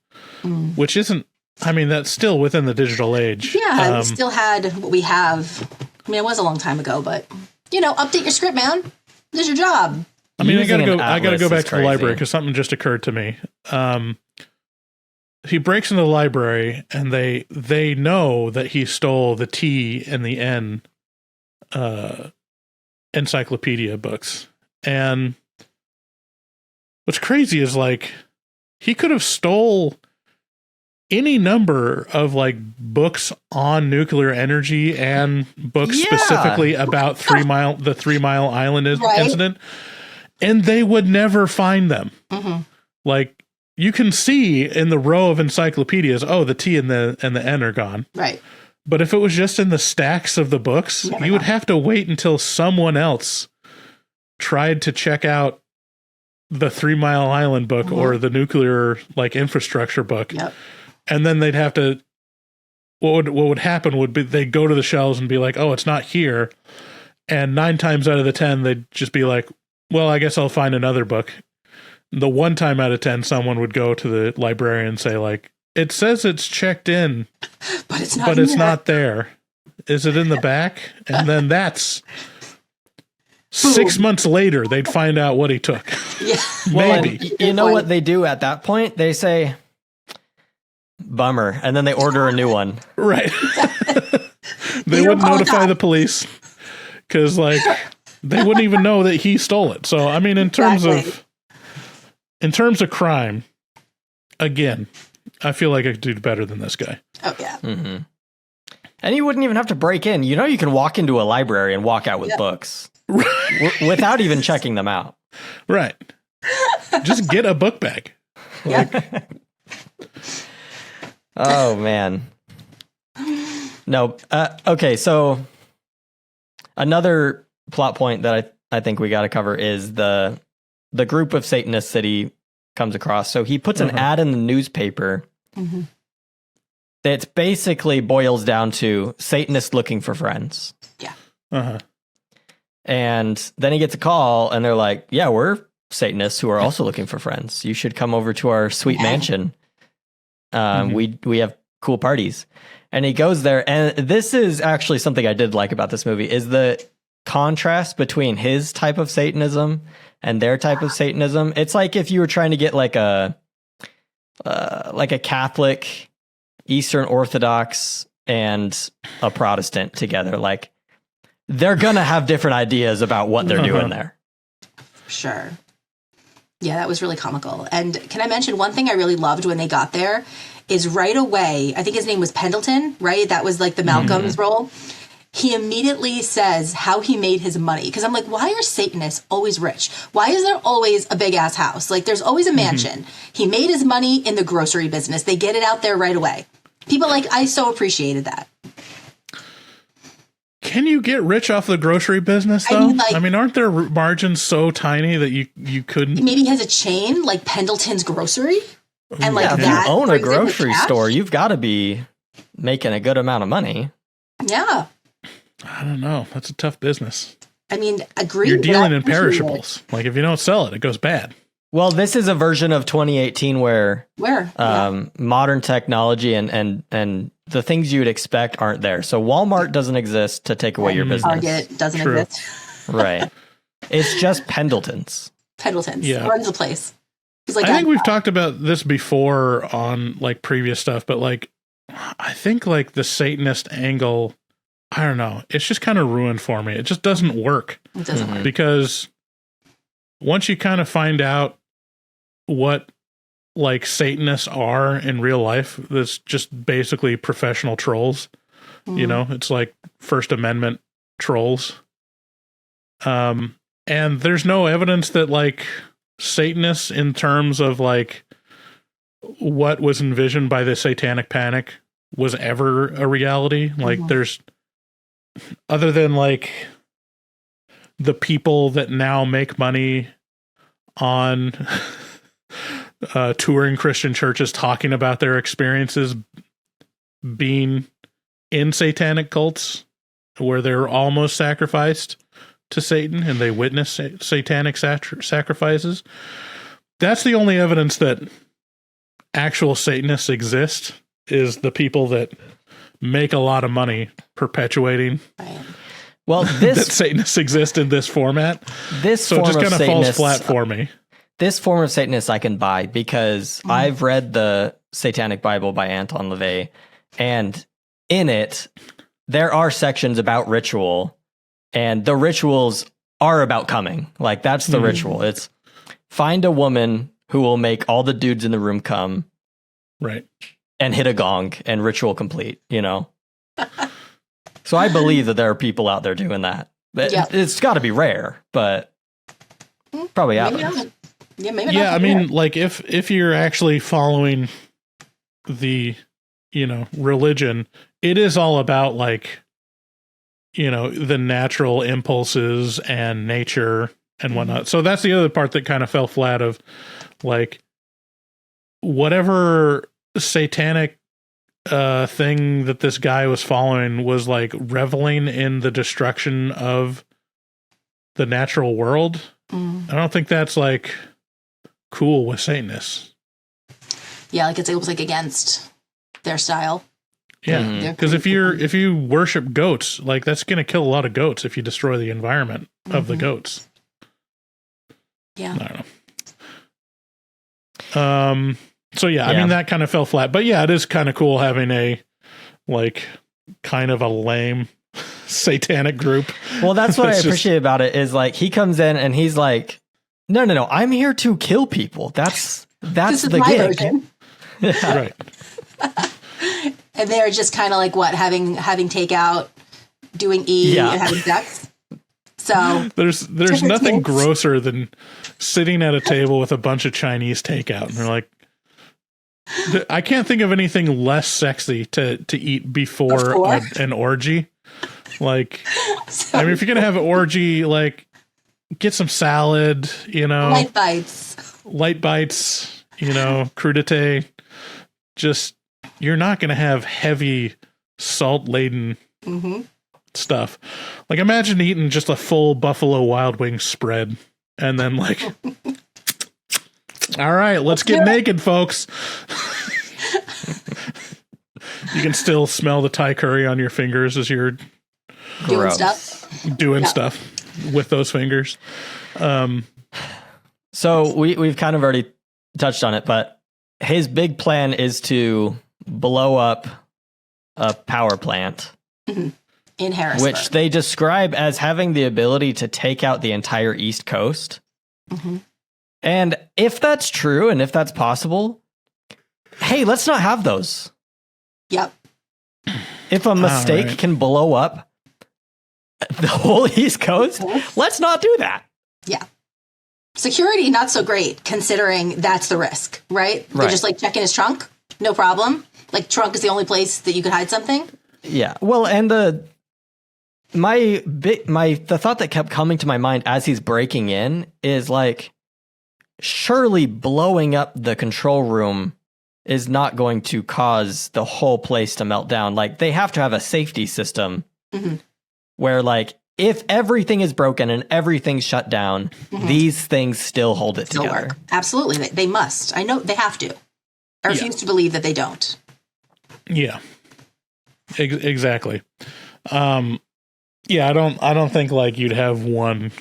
Which isn't, I mean, that's still within the digital age. Yeah, we still had what we have. I mean, it was a long time ago, but, you know, update your script, man. This is your job. I mean, I Using gotta go an back atlas to the is library crazy. because something just occurred to me. He breaks into the library and they know that he stole the T and the N encyclopedia books. And what's crazy is like he could have stole any number of like books on nuclear energy and books specifically about the 3 Mile Island incident, and they would never find them. Like you can see in the row of encyclopedias, oh, the T and the N are gone. Right. But if it was just in the stacks of the books, you would have to wait until someone else tried to check out the 3 Mile Island book or the nuclear like infrastructure book. Yep. And then they'd have to, what would happen would be they'd go to the shelves and be like, oh, it's not here. And 9 times out of the 10, they'd just be like, well, I guess I'll find another book. The 1 time out of 10, someone would go to the librarian and say like, it says it's checked in, but it's not there. Is it in the back? And then that's 6 months later, they'd find out what he took. Yeah. Maybe. Well, you know what they do at that point? They say, bummer. And then they order a new one. Right. They wouldn't notify the police because like they wouldn't even know that he stole it. So, I mean, in terms of crime, again, I feel like I could do better than this guy. Oh, yeah. Mm-hmm. And you wouldn't even have to break in. You know, you can walk into a library and walk out with books without even checking them out. Right. Just get a book bag. Oh, man. No. Okay, so another plot point that I think we got to cover is the group of Satanists that he comes across. So he puts an ad in the newspaper that basically boils down to Satanists looking for friends. Yeah. And then he gets a call and they're like, yeah, we're Satanists who are also looking for friends. You should come over to our sweet mansion. We have cool parties. And he goes there. And this is actually something I did like about this movie is the contrast between his type of Satanism and their type of Satanism. It's like if you were trying to get like a Catholic, Eastern Orthodox, and a Protestant together. Like they're gonna have different ideas about what they're doing there. Sure. Yeah, that was really comical. And can I mention one thing I really loved when they got there is right away, I think his name was Pendleton, right? That was like the Malcolm's role. He immediately says how he made his money. Because I'm like, why are Satanists always rich? Why is there always a big ass house? Like there's always a mansion. He made his money in the grocery business. They get it out there right away. People I so appreciated that. Can you get rich off the grocery business though? I mean, aren't their margins so tiny that you couldn't? Maybe he has a chain like Pendleton's Grocery. And like if that you own a brings in the grocery cash. store, you've got to be making a good amount of money. Yeah. I don't know. That's a tough business. I mean, agree. You're dealing in perishables. Like if you don't sell it, it goes bad. Well, this is a version of 2018 where modern technology and the things you'd expect aren't there. So Walmart doesn't exist to take away your business. Target doesn't exist. Right. It's just Pendleton's. Pendleton's runs the place. He's like, I think we've talked about this before on like previous stuff, but like I think like the Satanist angle, I don't know, it's just kind of ruined for me. It just doesn't work. It doesn't work. Because once you kind of find out what like Satanists are in real life, that's just basically professional trolls. You know, it's like First Amendment trolls. And there's no evidence that like Satanists in terms of like what was envisioned by the Satanic Panic was ever a reality. Like there's, other than like the people that now make money on touring Christian churches talking about their experiences being in satanic cults where they're almost sacrificed to Satan and they witness satanic sacrifices. That's the only evidence that actual Satanists exist, is the people that make a lot of money perpetuating Well, that Satanists exist in this format. So it just kind of falls flat for me. This form of Satanist I can buy because I've read the Satanic Bible by Anton LaVey, and in it, there are sections about ritual And the rituals are about coming. Like, that's the ritual. It's find a woman who will make all the dudes in the room come. Right. And hit a gong and ritual complete, you know? So I believe that there are people out there doing that. But it's got to be rare, but probably happens. Maybe Yeah, not. I mean, like if you're actually following the, religion, it is all about like, the natural impulses and nature and whatnot. So that's the other part that kind of fell flat of like whatever satanic thing that this guy was following was like reveling in the destruction of the natural world. I don't think that's like cool with Satanists. Yeah, like it's almost like against their style. Yeah, because if you worship goats, like that's going to kill a lot of goats if you destroy the environment of the goats. Yeah, I don't know. So yeah, I mean that kind of fell flat, but yeah, it is kind of cool having a like kind of a lame satanic group. Well, that's what I appreciate about it is like he comes in and he's like, no, I'm here to kill people. That's this is the my gig. version. Right. And they're just kind of like what having takeout, doing and having sex. So there's nothing grosser than sitting at a table with a bunch of Chinese takeout, and they're like, I can't think of anything less sexy to eat before an orgy. Like, I mean, if you're gonna have an orgy, like, get some salad, light bites, crudité. Just, you're not gonna have heavy, salt-laden stuff. Like, imagine eating just a full Buffalo Wild Wings spread, and then like, all right, let's get naked, folks. You can still smell the Thai curry on your fingers as you're doing stuff with those fingers. So we've kind of already touched on it, but his big plan is to blow up a power plant in Harrisburg, which they describe as having the ability to take out the entire East Coast. And if that's true and if that's possible, hey, let's not have those. Yep. If a mistake can blow up the whole East Coast, let's not do that. Yeah. Security, not so great, considering that's the risk, right? They're just like checking his trunk, no problem. Like, trunk is the only place that you could hide something. Yeah. Well, and the thought that kept coming to my mind as he's breaking in is like, surely blowing up the control room is not going to cause the whole place to melt down. Like, they have to have a safety system where, like, if everything is broken and everything's shut down, these things still hold it together. Work. Absolutely. They must. I know they have to. I refuse to believe that they don't. Yeah. Exactly. I don't think like you'd have one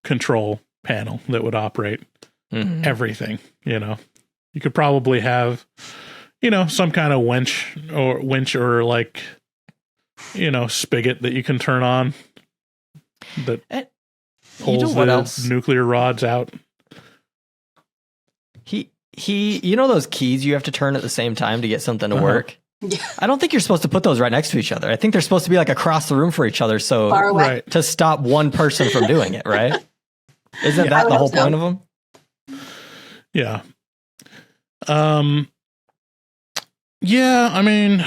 control panel that would operate everything, You could probably have, some kind of winch or like, spigot that you can turn on that pulls the nuclear rods out. Those keys you have to turn at the same time to get something to work. Yeah. I don't think you're supposed to put those right next to each other. I think they're supposed to be like across the room for each other. So far away. To stop one person from doing it, right? Isn't that the whole point of them? Yeah. Yeah, I mean,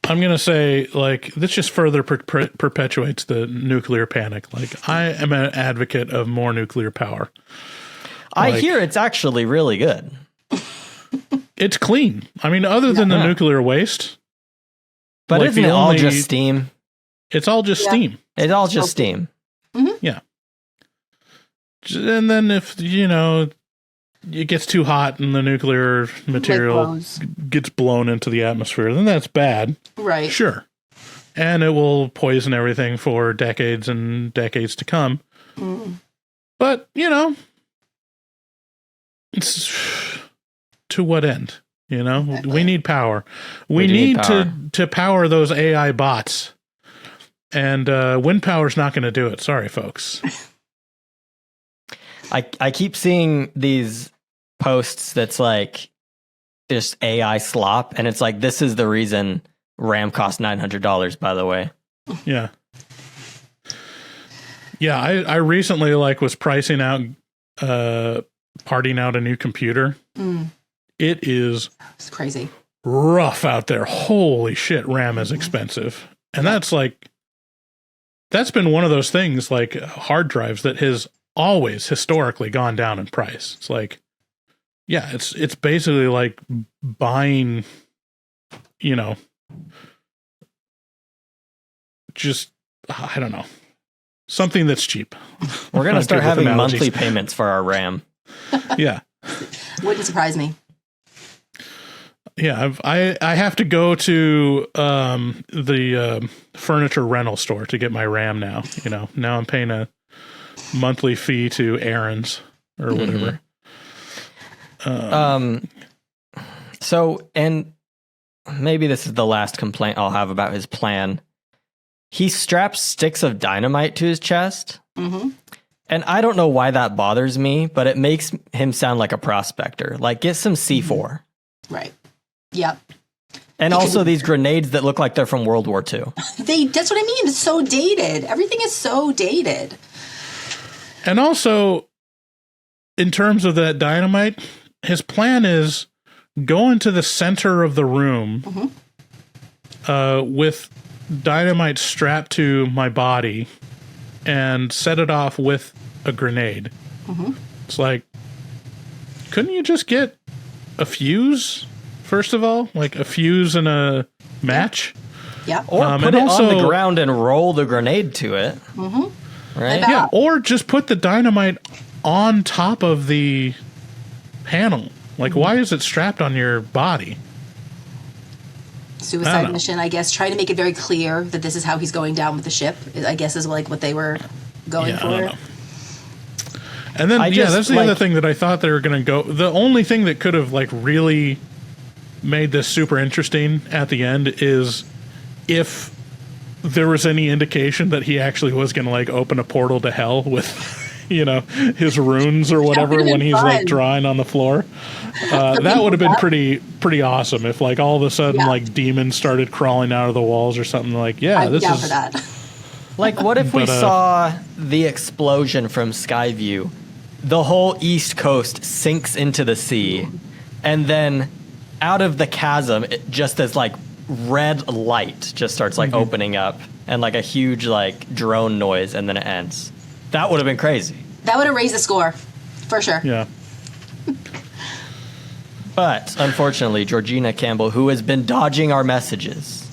I'm going to say, like, this just further perpetuates the nuclear panic. Like, I am an advocate of more nuclear power. I hear it's actually really good. It's clean. I mean, other than the nuclear waste. But like isn't it all just steam? It's all just steam. It's all just steam. Yeah. And then if, it gets too hot and the nuclear material gets blown into the atmosphere, then that's bad. Right. Sure. And it will poison everything for decades and decades to come. But, it's to what end? We need power. We need to power those AI bots And wind power's not going to do it. Sorry, folks. I keep seeing these posts that's like just AI slop, and it's like, this is the reason RAM cost $900, by the way. Yeah. Yeah, I recently was pricing out parting out a new computer. It is It's crazy. rough out there. Holy shit, RAM is expensive. And that's been one of those things, like hard drives, that has always historically gone down in price. It's like, yeah, it's basically like buying, just, I don't know, something that's cheap. We're going to start Good with having analogies. monthly payments for our RAM. Yeah. Wouldn't surprise me. Yeah, I have to go to the furniture rental store to get my RAM now. Now I'm paying a monthly fee to Aaron's or whatever. So, and maybe this is the last complaint I'll have about his plan. He straps sticks of dynamite to his chest. Mm-hmm. And I don't know why that bothers me, but it makes him sound like a prospector. Like, get some C4. Right. Yep. And also these grenades that look like they're from World War II. That's what I mean. It's so dated. Everything is so dated. And also, in terms of that dynamite, his plan is go into the center of the room with dynamite strapped to my body and set it off with a grenade. It's like, couldn't you just get a fuse, first of all? Like a fuse and a match? Yep. Or put and it on also- the ground and roll the grenade to it. Right? Yeah, or just put the dynamite on top of the panel. Like, why is it strapped on your body? I Suicide don't know. mission, I guess, trying to make it very clear that this is how he's going down with the ship, I guess, is like what they were going Yeah, I for. don't know. And then, that's the other thing that I thought they were going to go. The only thing that could have really made this super interesting at the end is if there was any indication that he actually was going to open a portal to hell with, his runes or whatever would've when been he's fun. drawing on the floor. That would have been pretty awesome if all of a sudden demons started crawling out of the walls or something. I'd be down for that. Like, what if we saw the explosion from Skyview? The whole East Coast sinks into the sea, and then out of the chasm, it just as red light just starts opening up, and a huge drone noise, and then it ends. That would have been crazy. That would have raised the score, for sure. Yeah. But unfortunately, Georgina Campbell, who has been dodging our messages,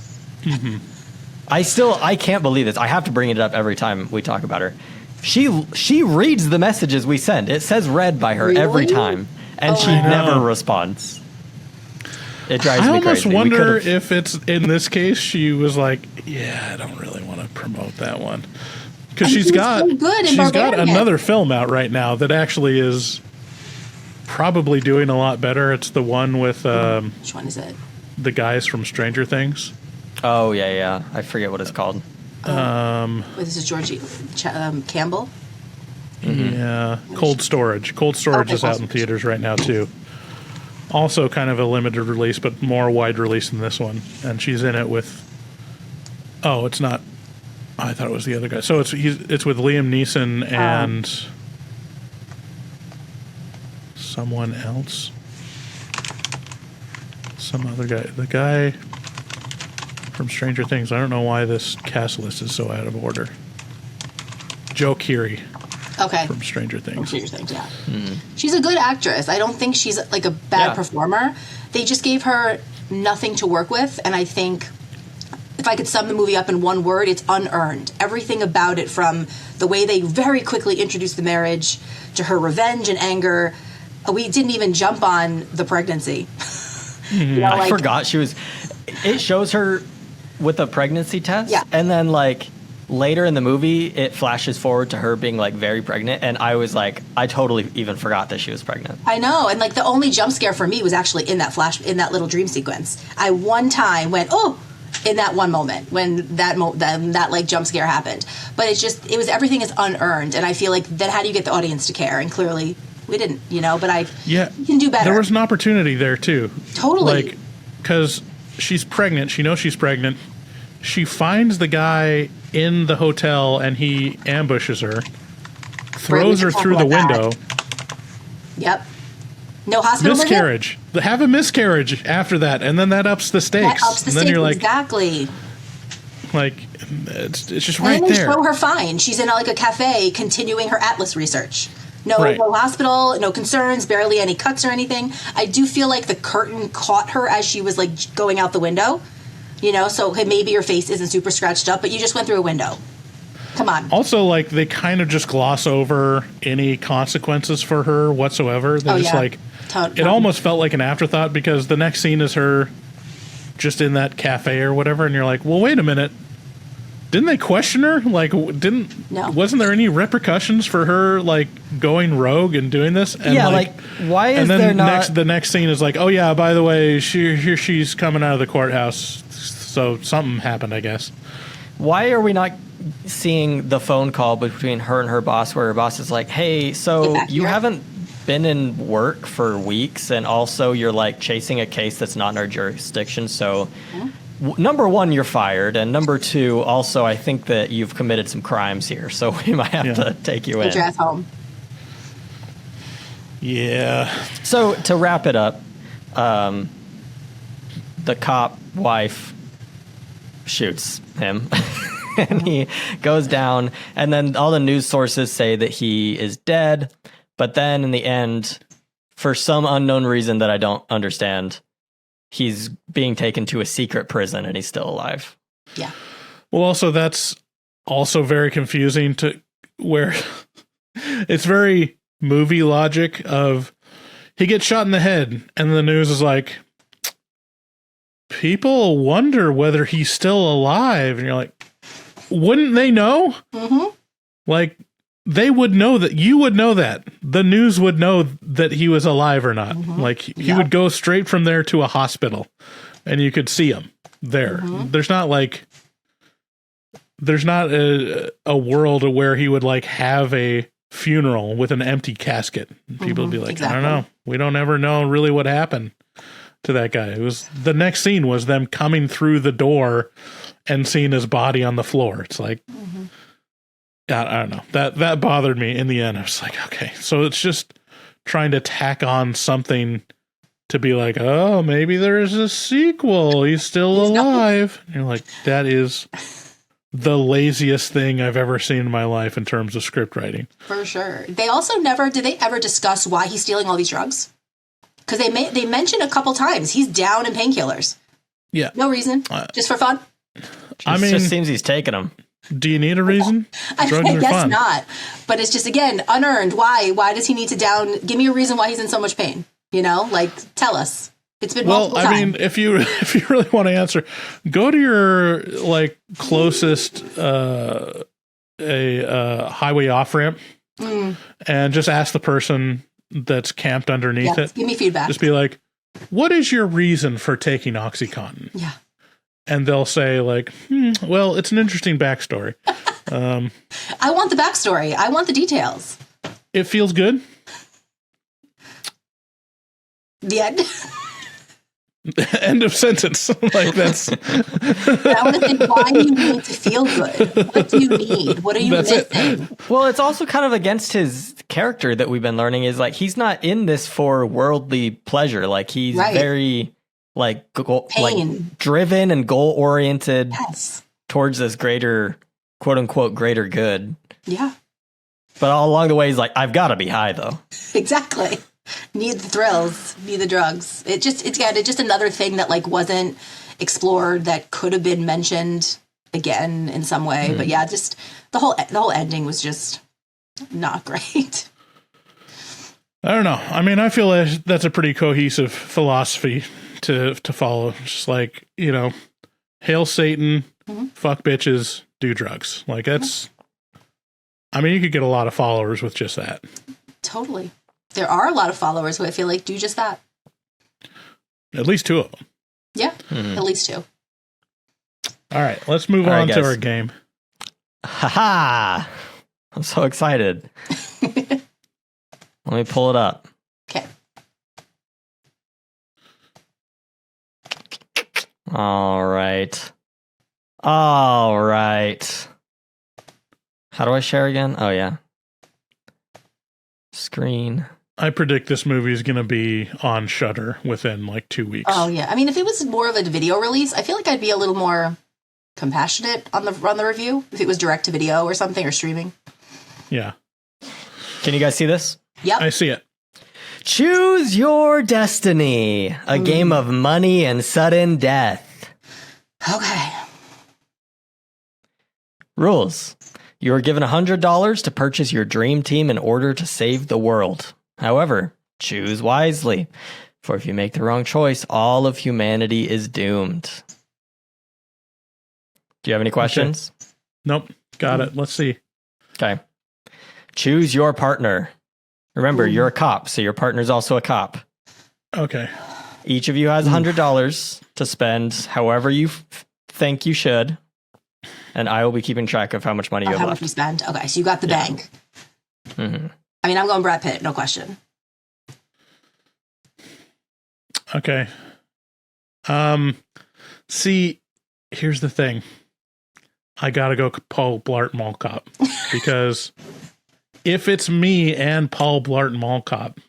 I can't believe this. I have to bring it up every time we talk about her. She reads the messages we send. It says read by her every Really? time, and she I know. never responds. It drives I me almost crazy. wonder if it's in this case she was like, yeah, I don't really want to promote that one because And she's she was got so good in she's got Barbarian. another film out right now that actually is probably doing a lot better. It's the one with Which one is it? the guys from Stranger Things. Oh yeah. I forget what it's called. Wait, this is Georgie Campbell. Yeah, Cold Storage. Cold Storage Okay, is out Cold in Storage. theaters right now too. Also, kind of a limited release, but more wide release than this one. And she's in it with. Oh, it's not. I thought it was the other guy. So it's with Liam Neeson and someone else. Some other guy. The guy from Stranger Things. I don't know why this cast list is so out of order. Joe Keery Okay. from Stranger Things. Stranger Things, yeah. She's a good actress. I don't think she's a bad Yeah. performer. They just gave her nothing to work with, and I think if I could sum the movie up in one word, it's unearned. Everything about it, from the way they very quickly introduced the marriage to her revenge and anger. We didn't even jump on the pregnancy. I forgot she was. It shows her with a pregnancy test, Yeah. and then later in the movie, it flashes forward to her being very pregnant, and I was I totally even forgot that she was pregnant. I know, and the only jump scare for me was actually in that little dream sequence. I one time went, oh, in that one moment when that like jump scare happened. But it was everything is unearned, and I feel like then how do you get the audience to care? And clearly we didn't, but you can do better. There was an opportunity there too. Totally. Like, because she's pregnant. She knows she's pregnant. She finds the guy in the hotel and he ambushes her, throws her through the window. Yep. No hospital miscarriage. Have a miscarriage after that, and then that ups the stakes. That ups the and then stakes, you're like, exactly. Like, it's just and right then they there. show her fine. She's in like a cafe continuing her Atlas research. No hospital, no concerns, barely any cuts or anything. I do feel like the curtain caught her as she was like going out the window. So maybe your face isn't super scratched up, but you just went through a window. Come on. Also, like, they kind of just gloss over any consequences for her whatsoever. They're just like, it almost felt like an afterthought, because the next scene is her just in that cafe or whatever, and you're like, well, wait a minute. Didn't they question her? Like, wasn't there any repercussions for her, like, going rogue and doing this? And why is there not... the next scene is like, oh, yeah, by the way, she's coming out of the courthouse, so something happened, I guess. Why are we not seeing the phone call between her and her boss, where her boss is like, hey, so you haven't been in work for weeks, and also you're, like, chasing a case that's not in our jurisdiction, so... Number one, you're fired, and number two, also, I think that you've committed some crimes here, so we might have to take you in. Get your ass home. Yeah. So to wrap it up, the cop wife shoots him, and he goes down, and then all the news sources say that he is dead, but then in the end, for some unknown reason that I don't understand, he's being taken to a secret prison and he's still alive. Yeah. Well, also, that's also very confusing to where it's very movie logic of he gets shot in the head and the news is like, people wonder whether he's still alive. And you're like, wouldn't they know? Mm-hmm. Like, they would know that. You would know that. The news would know that he was alive or not. Mm-hmm. Like, he would go straight from there to a hospital and you could see him there. Mm-hmm. There's not a world where he would, like, have a funeral with an empty casket. People would be like, I don't know. We don't ever know really what happened to that guy. It was, the next scene was them coming through the door and seeing his body on the floor. It's like, I don't know. That bothered me in the end. I was like, okay, so it's just trying to tack on something to be like, oh, maybe there's a sequel. He's still alive. And you're like, that is the laziest thing I've ever seen in my life in terms of script writing. For sure. They also did they ever discuss why he's stealing all these drugs? Because they mentioned a couple times he's down in painkillers. Yeah. No reason. Just for fun. It just seems he's taking them. Do you need a reason? I guess not. But it's just, again, unearned. Why? Why does he need to down? Give me a reason why he's in so much pain. Like, tell us. It's been multiple times. I mean, if you really want to answer, go to your, like, closest a highway off ramp and just ask the person that's camped underneath it. Give me feedback. Just be like, what is your reason for taking OxyContin? Yeah. And they'll say, like, well, it's an interesting backstory. I want the backstory. I want the details. It feels good. The end. End of sentence. Like, that's... I want to think, why do you need to feel good? What do you need? What are you missing? Well, it's also kind of against his character that we've been learning is, like, he's not in this for worldly pleasure. Like, he's very... like driven and goal oriented towards this greater, quote unquote, greater good. Yeah. But all along the way, he's like, I've got to be high though. Exactly. Need the thrills, need the drugs. It's just another thing that, like, wasn't explored that could have been mentioned again in some way. But yeah, just the whole ending was just not great. I don't know. I mean, I feel like that's a pretty cohesive philosophy to follow. Just like, hail Satan, fuck bitches, do drugs. Like, that's, I mean, you could get a lot of followers with just that. Totally. There are a lot of followers who I feel like do just that. At least two of them. Yeah, at least two. All right, let's move All right, on to guys. our game. Haha! I'm so excited. Let me pull it up. Okay. All right. All right. How do I share again? Oh, yeah. Screen. I predict this movie is going to be on Shudder within like 2 weeks. Oh yeah. I mean, if it was more of a video release, I feel like I'd be a little more compassionate on the review if it was direct to video or something or streaming. Yeah. Can you guys see this? Yep. I see it. Choose your destiny. A game of money and sudden death. Okay. Rules. You are given $100 to purchase your dream team in order to save the world. However, choose wisely, for if you make the wrong choice, all of humanity is doomed. Do you have any questions? Nope. Got it. Let's see. Okay. Choose your partner. Remember, you're a cop, so your partner's also a cop. Okay. Each of you has $100 to spend however you think you should, and I will be keeping track of how much money you have How left. much we spend? Okay, so you got the bank. Mm-hmm. I mean, I'm going Brad Pitt, no question. Okay. See, here's the thing. I gotta go Paul Blart Mall Cop because if it's me and Paul Blart Mall Cop,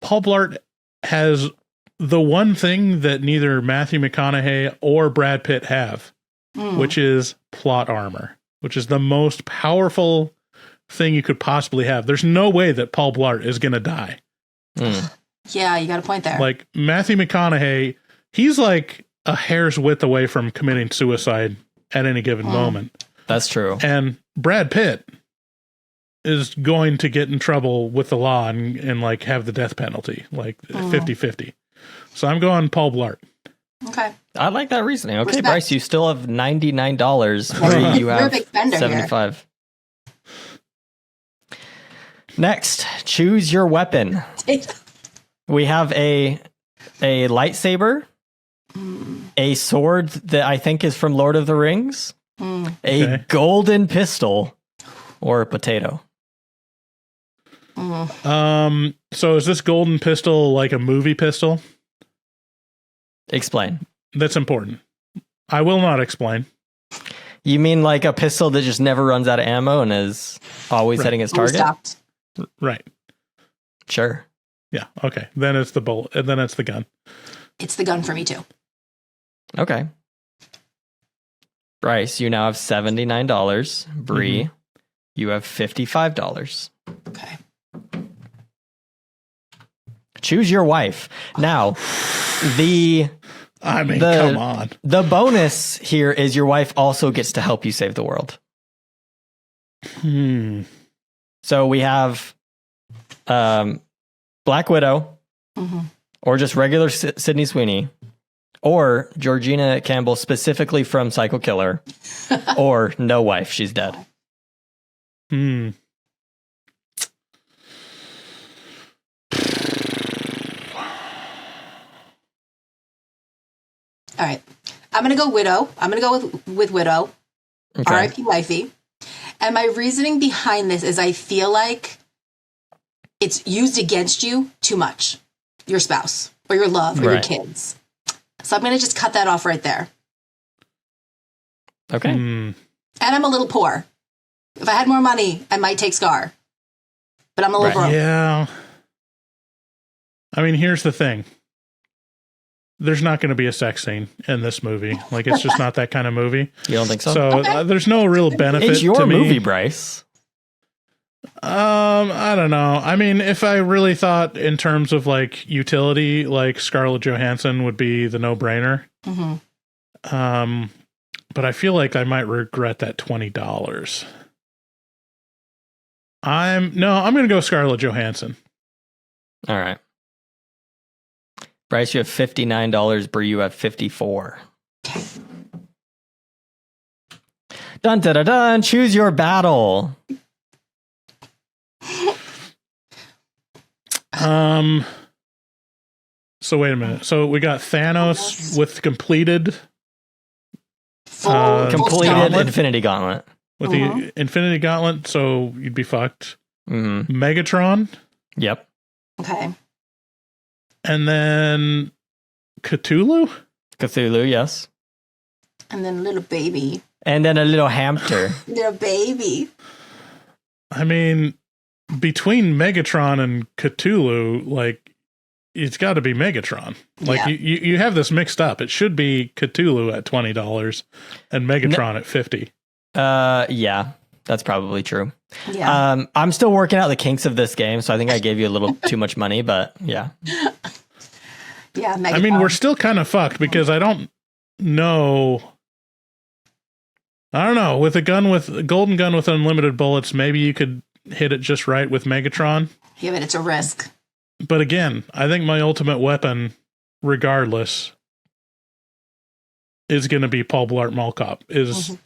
Paul Blart has the one thing that neither Matthew McConaughey or Brad Pitt have, which is plot armor, which is the most powerful thing you could possibly have. There's no way that Paul Blart is gonna die. Yeah, you got a point there. Like Matthew McConaughey, he's like a hair's width away from committing suicide at any given moment. That's true. And Brad Pitt is going to get in trouble with the law and like have the death penalty, like 50-50. So I'm going Paul Blart. Okay. I like that reasoning. Okay, Respect. Bryce, you still have $99. Bree, you You're a have big spender here. 75. Next, choose your weapon. We have a lightsaber, a sword that I think is from Lord of the Rings, a golden pistol, or a potato. So is this golden pistol like a movie pistol? Explain. That's important. I will not explain. You mean like a pistol that just never runs out of ammo and is always hitting its target? Stopped. Right. Sure. Yeah. Okay. Then it's the bullet, and then it's the gun. It's the gun for me too. Okay. Bryce, you now have $79. Bree, you have $55. Okay. Choose your wife. Now, come on. The bonus here is your wife also gets to help you save the world. So we have Black Widow, or just regular Sydney Sweeney, or Georgina Campbell specifically from Psycho Killer, or no wife, she's dead. All right. I'm going to go Widow. I'm going to go with Widow. Okay. R.I.P. Wifey. And my reasoning behind this is I feel like it's used against you too much. Your spouse or your love or your kids. So I'm going to just cut that off right there. Okay. And I'm a little poor. If I had more money, I might take Scar. But I'm a little broke. Yeah. I mean, here's the thing. There's not going to be a sex scene in this movie. Like, it's just not that kind of movie. You don't think so? So there's no real benefit It's your to me. movie, Bryce. I don't know. I mean, if I really thought in terms of like utility, like Scarlett Johansson would be the no-brainer. But I feel like I might regret that $20. I'm going to go Scarlett Johansson. All right. Bryce, you have $59. Bree, you have $54. Dun dun dun dun. Choose your battle. So wait a minute. So we got Thanos with completed Full Completed Gauntlet? Infinity Gauntlet. with the Infinity Gauntlet, so you'd be fucked. Mm-hmm. Megatron, Yep. Okay. and then Cthulhu. Cthulhu, yes. And then little baby. And then a little hamster. Little baby. I mean, between Megatron and Cthulhu, like, it's got to be Megatron. Like, Yeah. you have this mixed up. It should be Cthulhu at $20 and Megatron at $50. Yeah, that's probably true. Yeah. I'm still working out the kinks of this game, so I think I gave you a little too much money, but yeah. Yeah. I mean, we're still kind of fucked because I don't know. I don't know. With a golden gun with unlimited bullets, maybe you could hit it just right with Megatron. Yeah, but it's a risk. But again, I think my ultimate weapon, regardless, is going to be Paul Blart Mall Cop. Is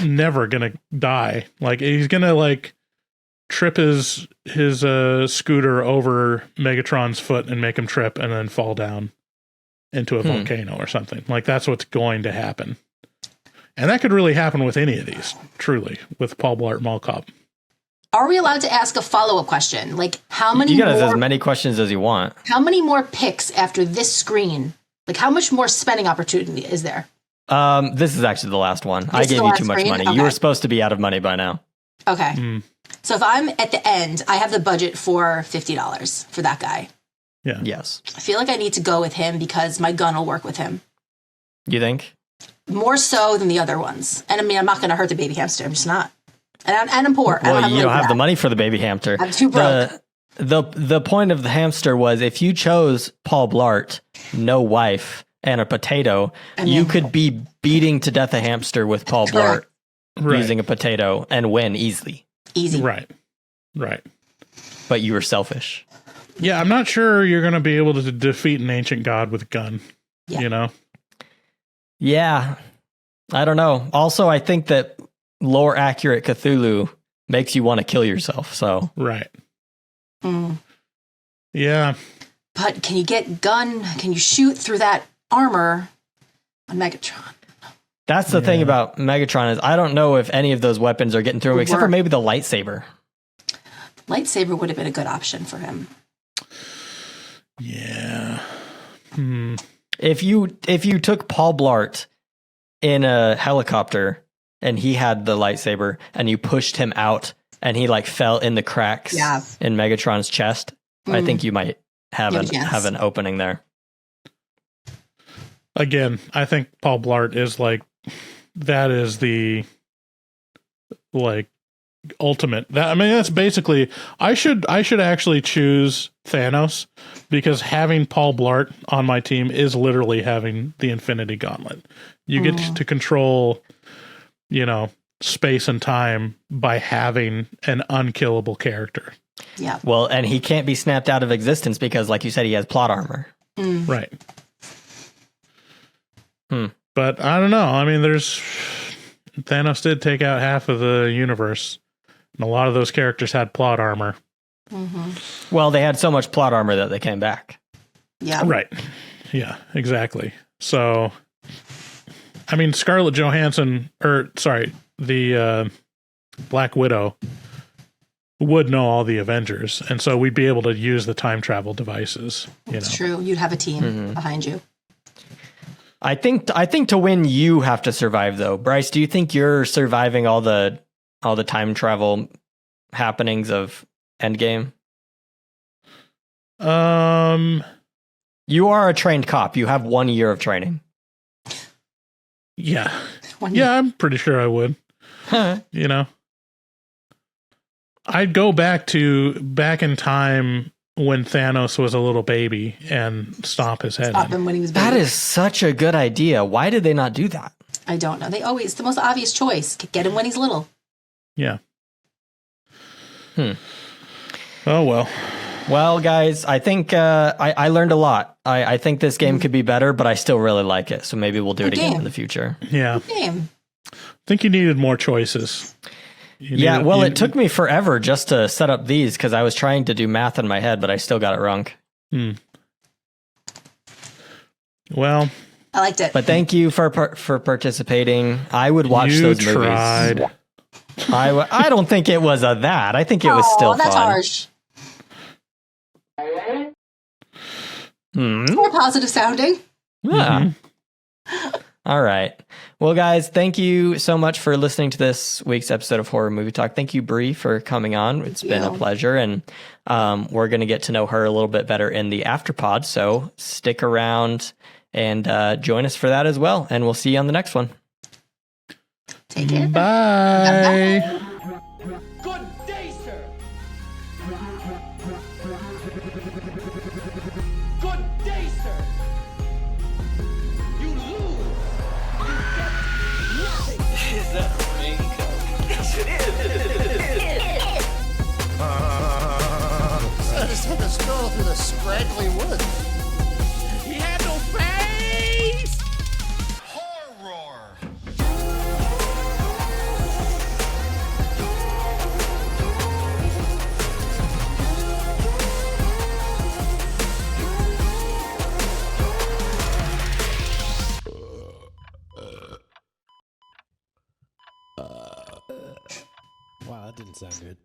never going to die. Like, he's going to like trip his scooter over Megatron's foot and make him trip and then fall down into a volcano or something. Like, that's what's going to happen. And that could really happen with any of these, truly, with Paul Blart Mall Cop. Are we allowed to ask a follow-up question? Like, how many You got more, as many questions as you want. how many more picks after this screen? Like, how much more spending opportunity is there? This is actually the last one. I It's the gave you last too much screen? money. Okay. You were supposed to be out of money by now. Okay. So if I'm at the end, I have the budget for $50 for that guy. Yeah. Yes. I feel like I need to go with him because my gun will work with him. You think? More so than the other ones. And I mean, I'm not going to hurt the baby hamster. I'm just not. And I'm poor. Well, you don't have the money. money for the baby hamster. I'm too broke. The point of the hamster was if you chose Paul Blart, no wife, and a potato, you could be beating to death a hamster with Paul Blart using a potato and win easily. Easy. Right. But you were selfish. Yeah, I'm not sure you're going to be able to defeat an ancient god with a gun. Yeah. You know? Yeah. I don't know. Also, I think that lore accurate Cthulhu makes you want to kill yourself. So Right. Mm. Yeah. But can you get gun? Can you shoot through that armor on Megatron? that's the thing about Megatron is I don't know if any of those weapons are getting through him, except for Work. maybe the lightsaber. Lightsaber would have been a good option for him. Yeah. If you took Paul Blart in a helicopter and he had the lightsaber and you pushed him out and he like fell in the cracks in Megatron's chest, I think you might have Yes. an opening there. Again, I think Paul Blart is like, that is the like ultimate. I mean, that's basically, I should actually choose Thanos because having Paul Blart on my team is literally having the Infinity Gauntlet. You get to control, space and time by having an unkillable character. Yeah. Well, and he can't be snapped out of existence because, like you said, he has plot armor. Right. But I don't know. I mean, Thanos did take out half of the universe, and a lot of those characters had plot armor. Well, they had so much plot armor that they came back. Yeah. Right. Yeah, exactly. So, I mean, Scarlett Johansson, the Black Widow would know all the Avengers, and so we'd be able to use the time travel devices. It's true. You'd have a team behind you. I think to win, you have to survive, though. Bryce, do you think you're surviving all the time travel happenings of Endgame? You are a trained cop. You have 1 year of training. Yeah. Yeah, I'm pretty sure I would. I'd go back in time when Thanos was a little baby and stomp his head. Stop him when he was That baby. is such a good idea. Why did they not do that? I don't know. It's the most obvious choice. Get him when he's little. Yeah. Oh, well. Well, guys, I think I learned a lot. I think this game could be better, but I still really like it. So maybe we'll do it again in the future. Yeah. Game. I think you needed more choices. It took me forever just to set up these because I was trying to do math in my head, but I still got it wrong. Well, I liked it. But thank you for participating. I would watch You those tried. movies. I don't think it was a that. I think it was still that's fun. harsh. More positive sounding. Yeah. All right. Well, guys, thank you so much for listening to this week's episode of Horror Movie Talk. Thank you, Bree, for coming on. It's been a pleasure, and we're going to get to know her a little bit better in the afterpod. So stick around and join us for that as well. And we'll see you on the next one. Take care. Bye. Good day, sir. Good day, sir. You lose. You get nothing. Is that the main coat? Yes, it is. I just had to stroll through the scraggly woods. He had no face. Horror! Wow, that didn't sound good.